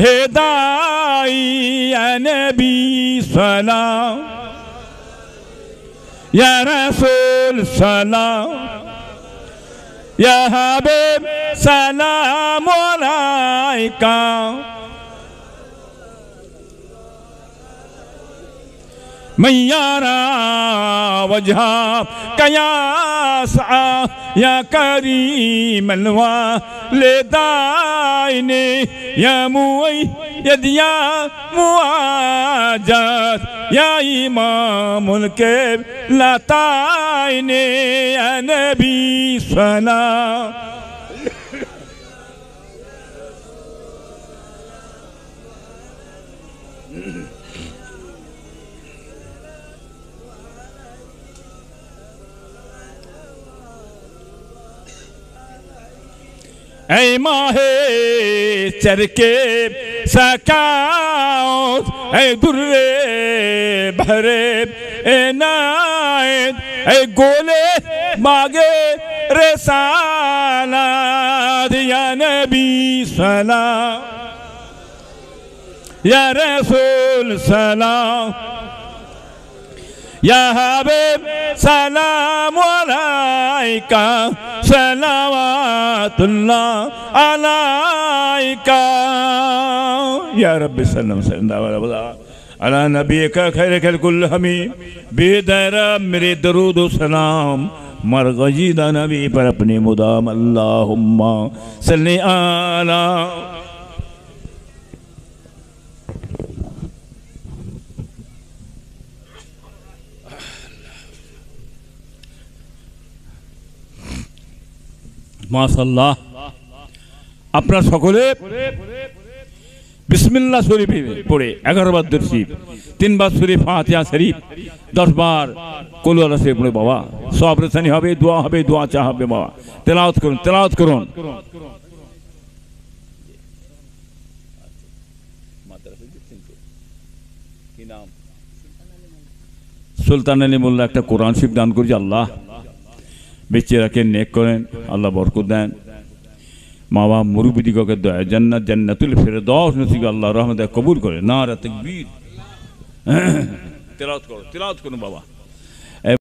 হেদাই ইয়া নবী সালাম ইয়া রাসূল সালাম ইয়া হাবিব সালাম আলাইকা من يرى وجهك يسعى يا كريم الوالدين يا مؤيد يا مواجد يا إمام القبلتين يا نبي سلام ای ماه چرکه سکاوت ای در بهره عنایت ای گل ماگه رسالت सलात या नबी सलाम या रसूल सलाम या हबीब सलाम अलैका सलावतुल्लाह अलैका या रब्बी सल्लम अला नबी का खैर खल्कुल हमी बेदरा मेरे दरूद सलाम मरगजीदा नबी पर अपने मुदाम अल्लाहुम्मा सल्ली अला माशाल्लाह अपना सकले बिस्मिल्लाह शरीफ पढ़े 11 बार दुरूद शरीफ 3 बार सूरह फातिहा शरीफ 10 बार कुल वाला शरीफ पढ़े बाबा सब रसानी হবে दुआ चाह হবে बाबा তেলাওয়াত করুন সুলতান আলী মোল্লা একটা কোরআন শরীফ দান করেছে আল্লাহ বেঁচে রাখেন নেক করেন আল্লাহ বরকত দেন মা বাবা মুরব্বিদিগকে দয়া জান্নাতুল ফেরদাউস নসিব আল্লাহ রহমতে কবুল করে নারা তাকবীর তেলাওয়াত করুন বাবা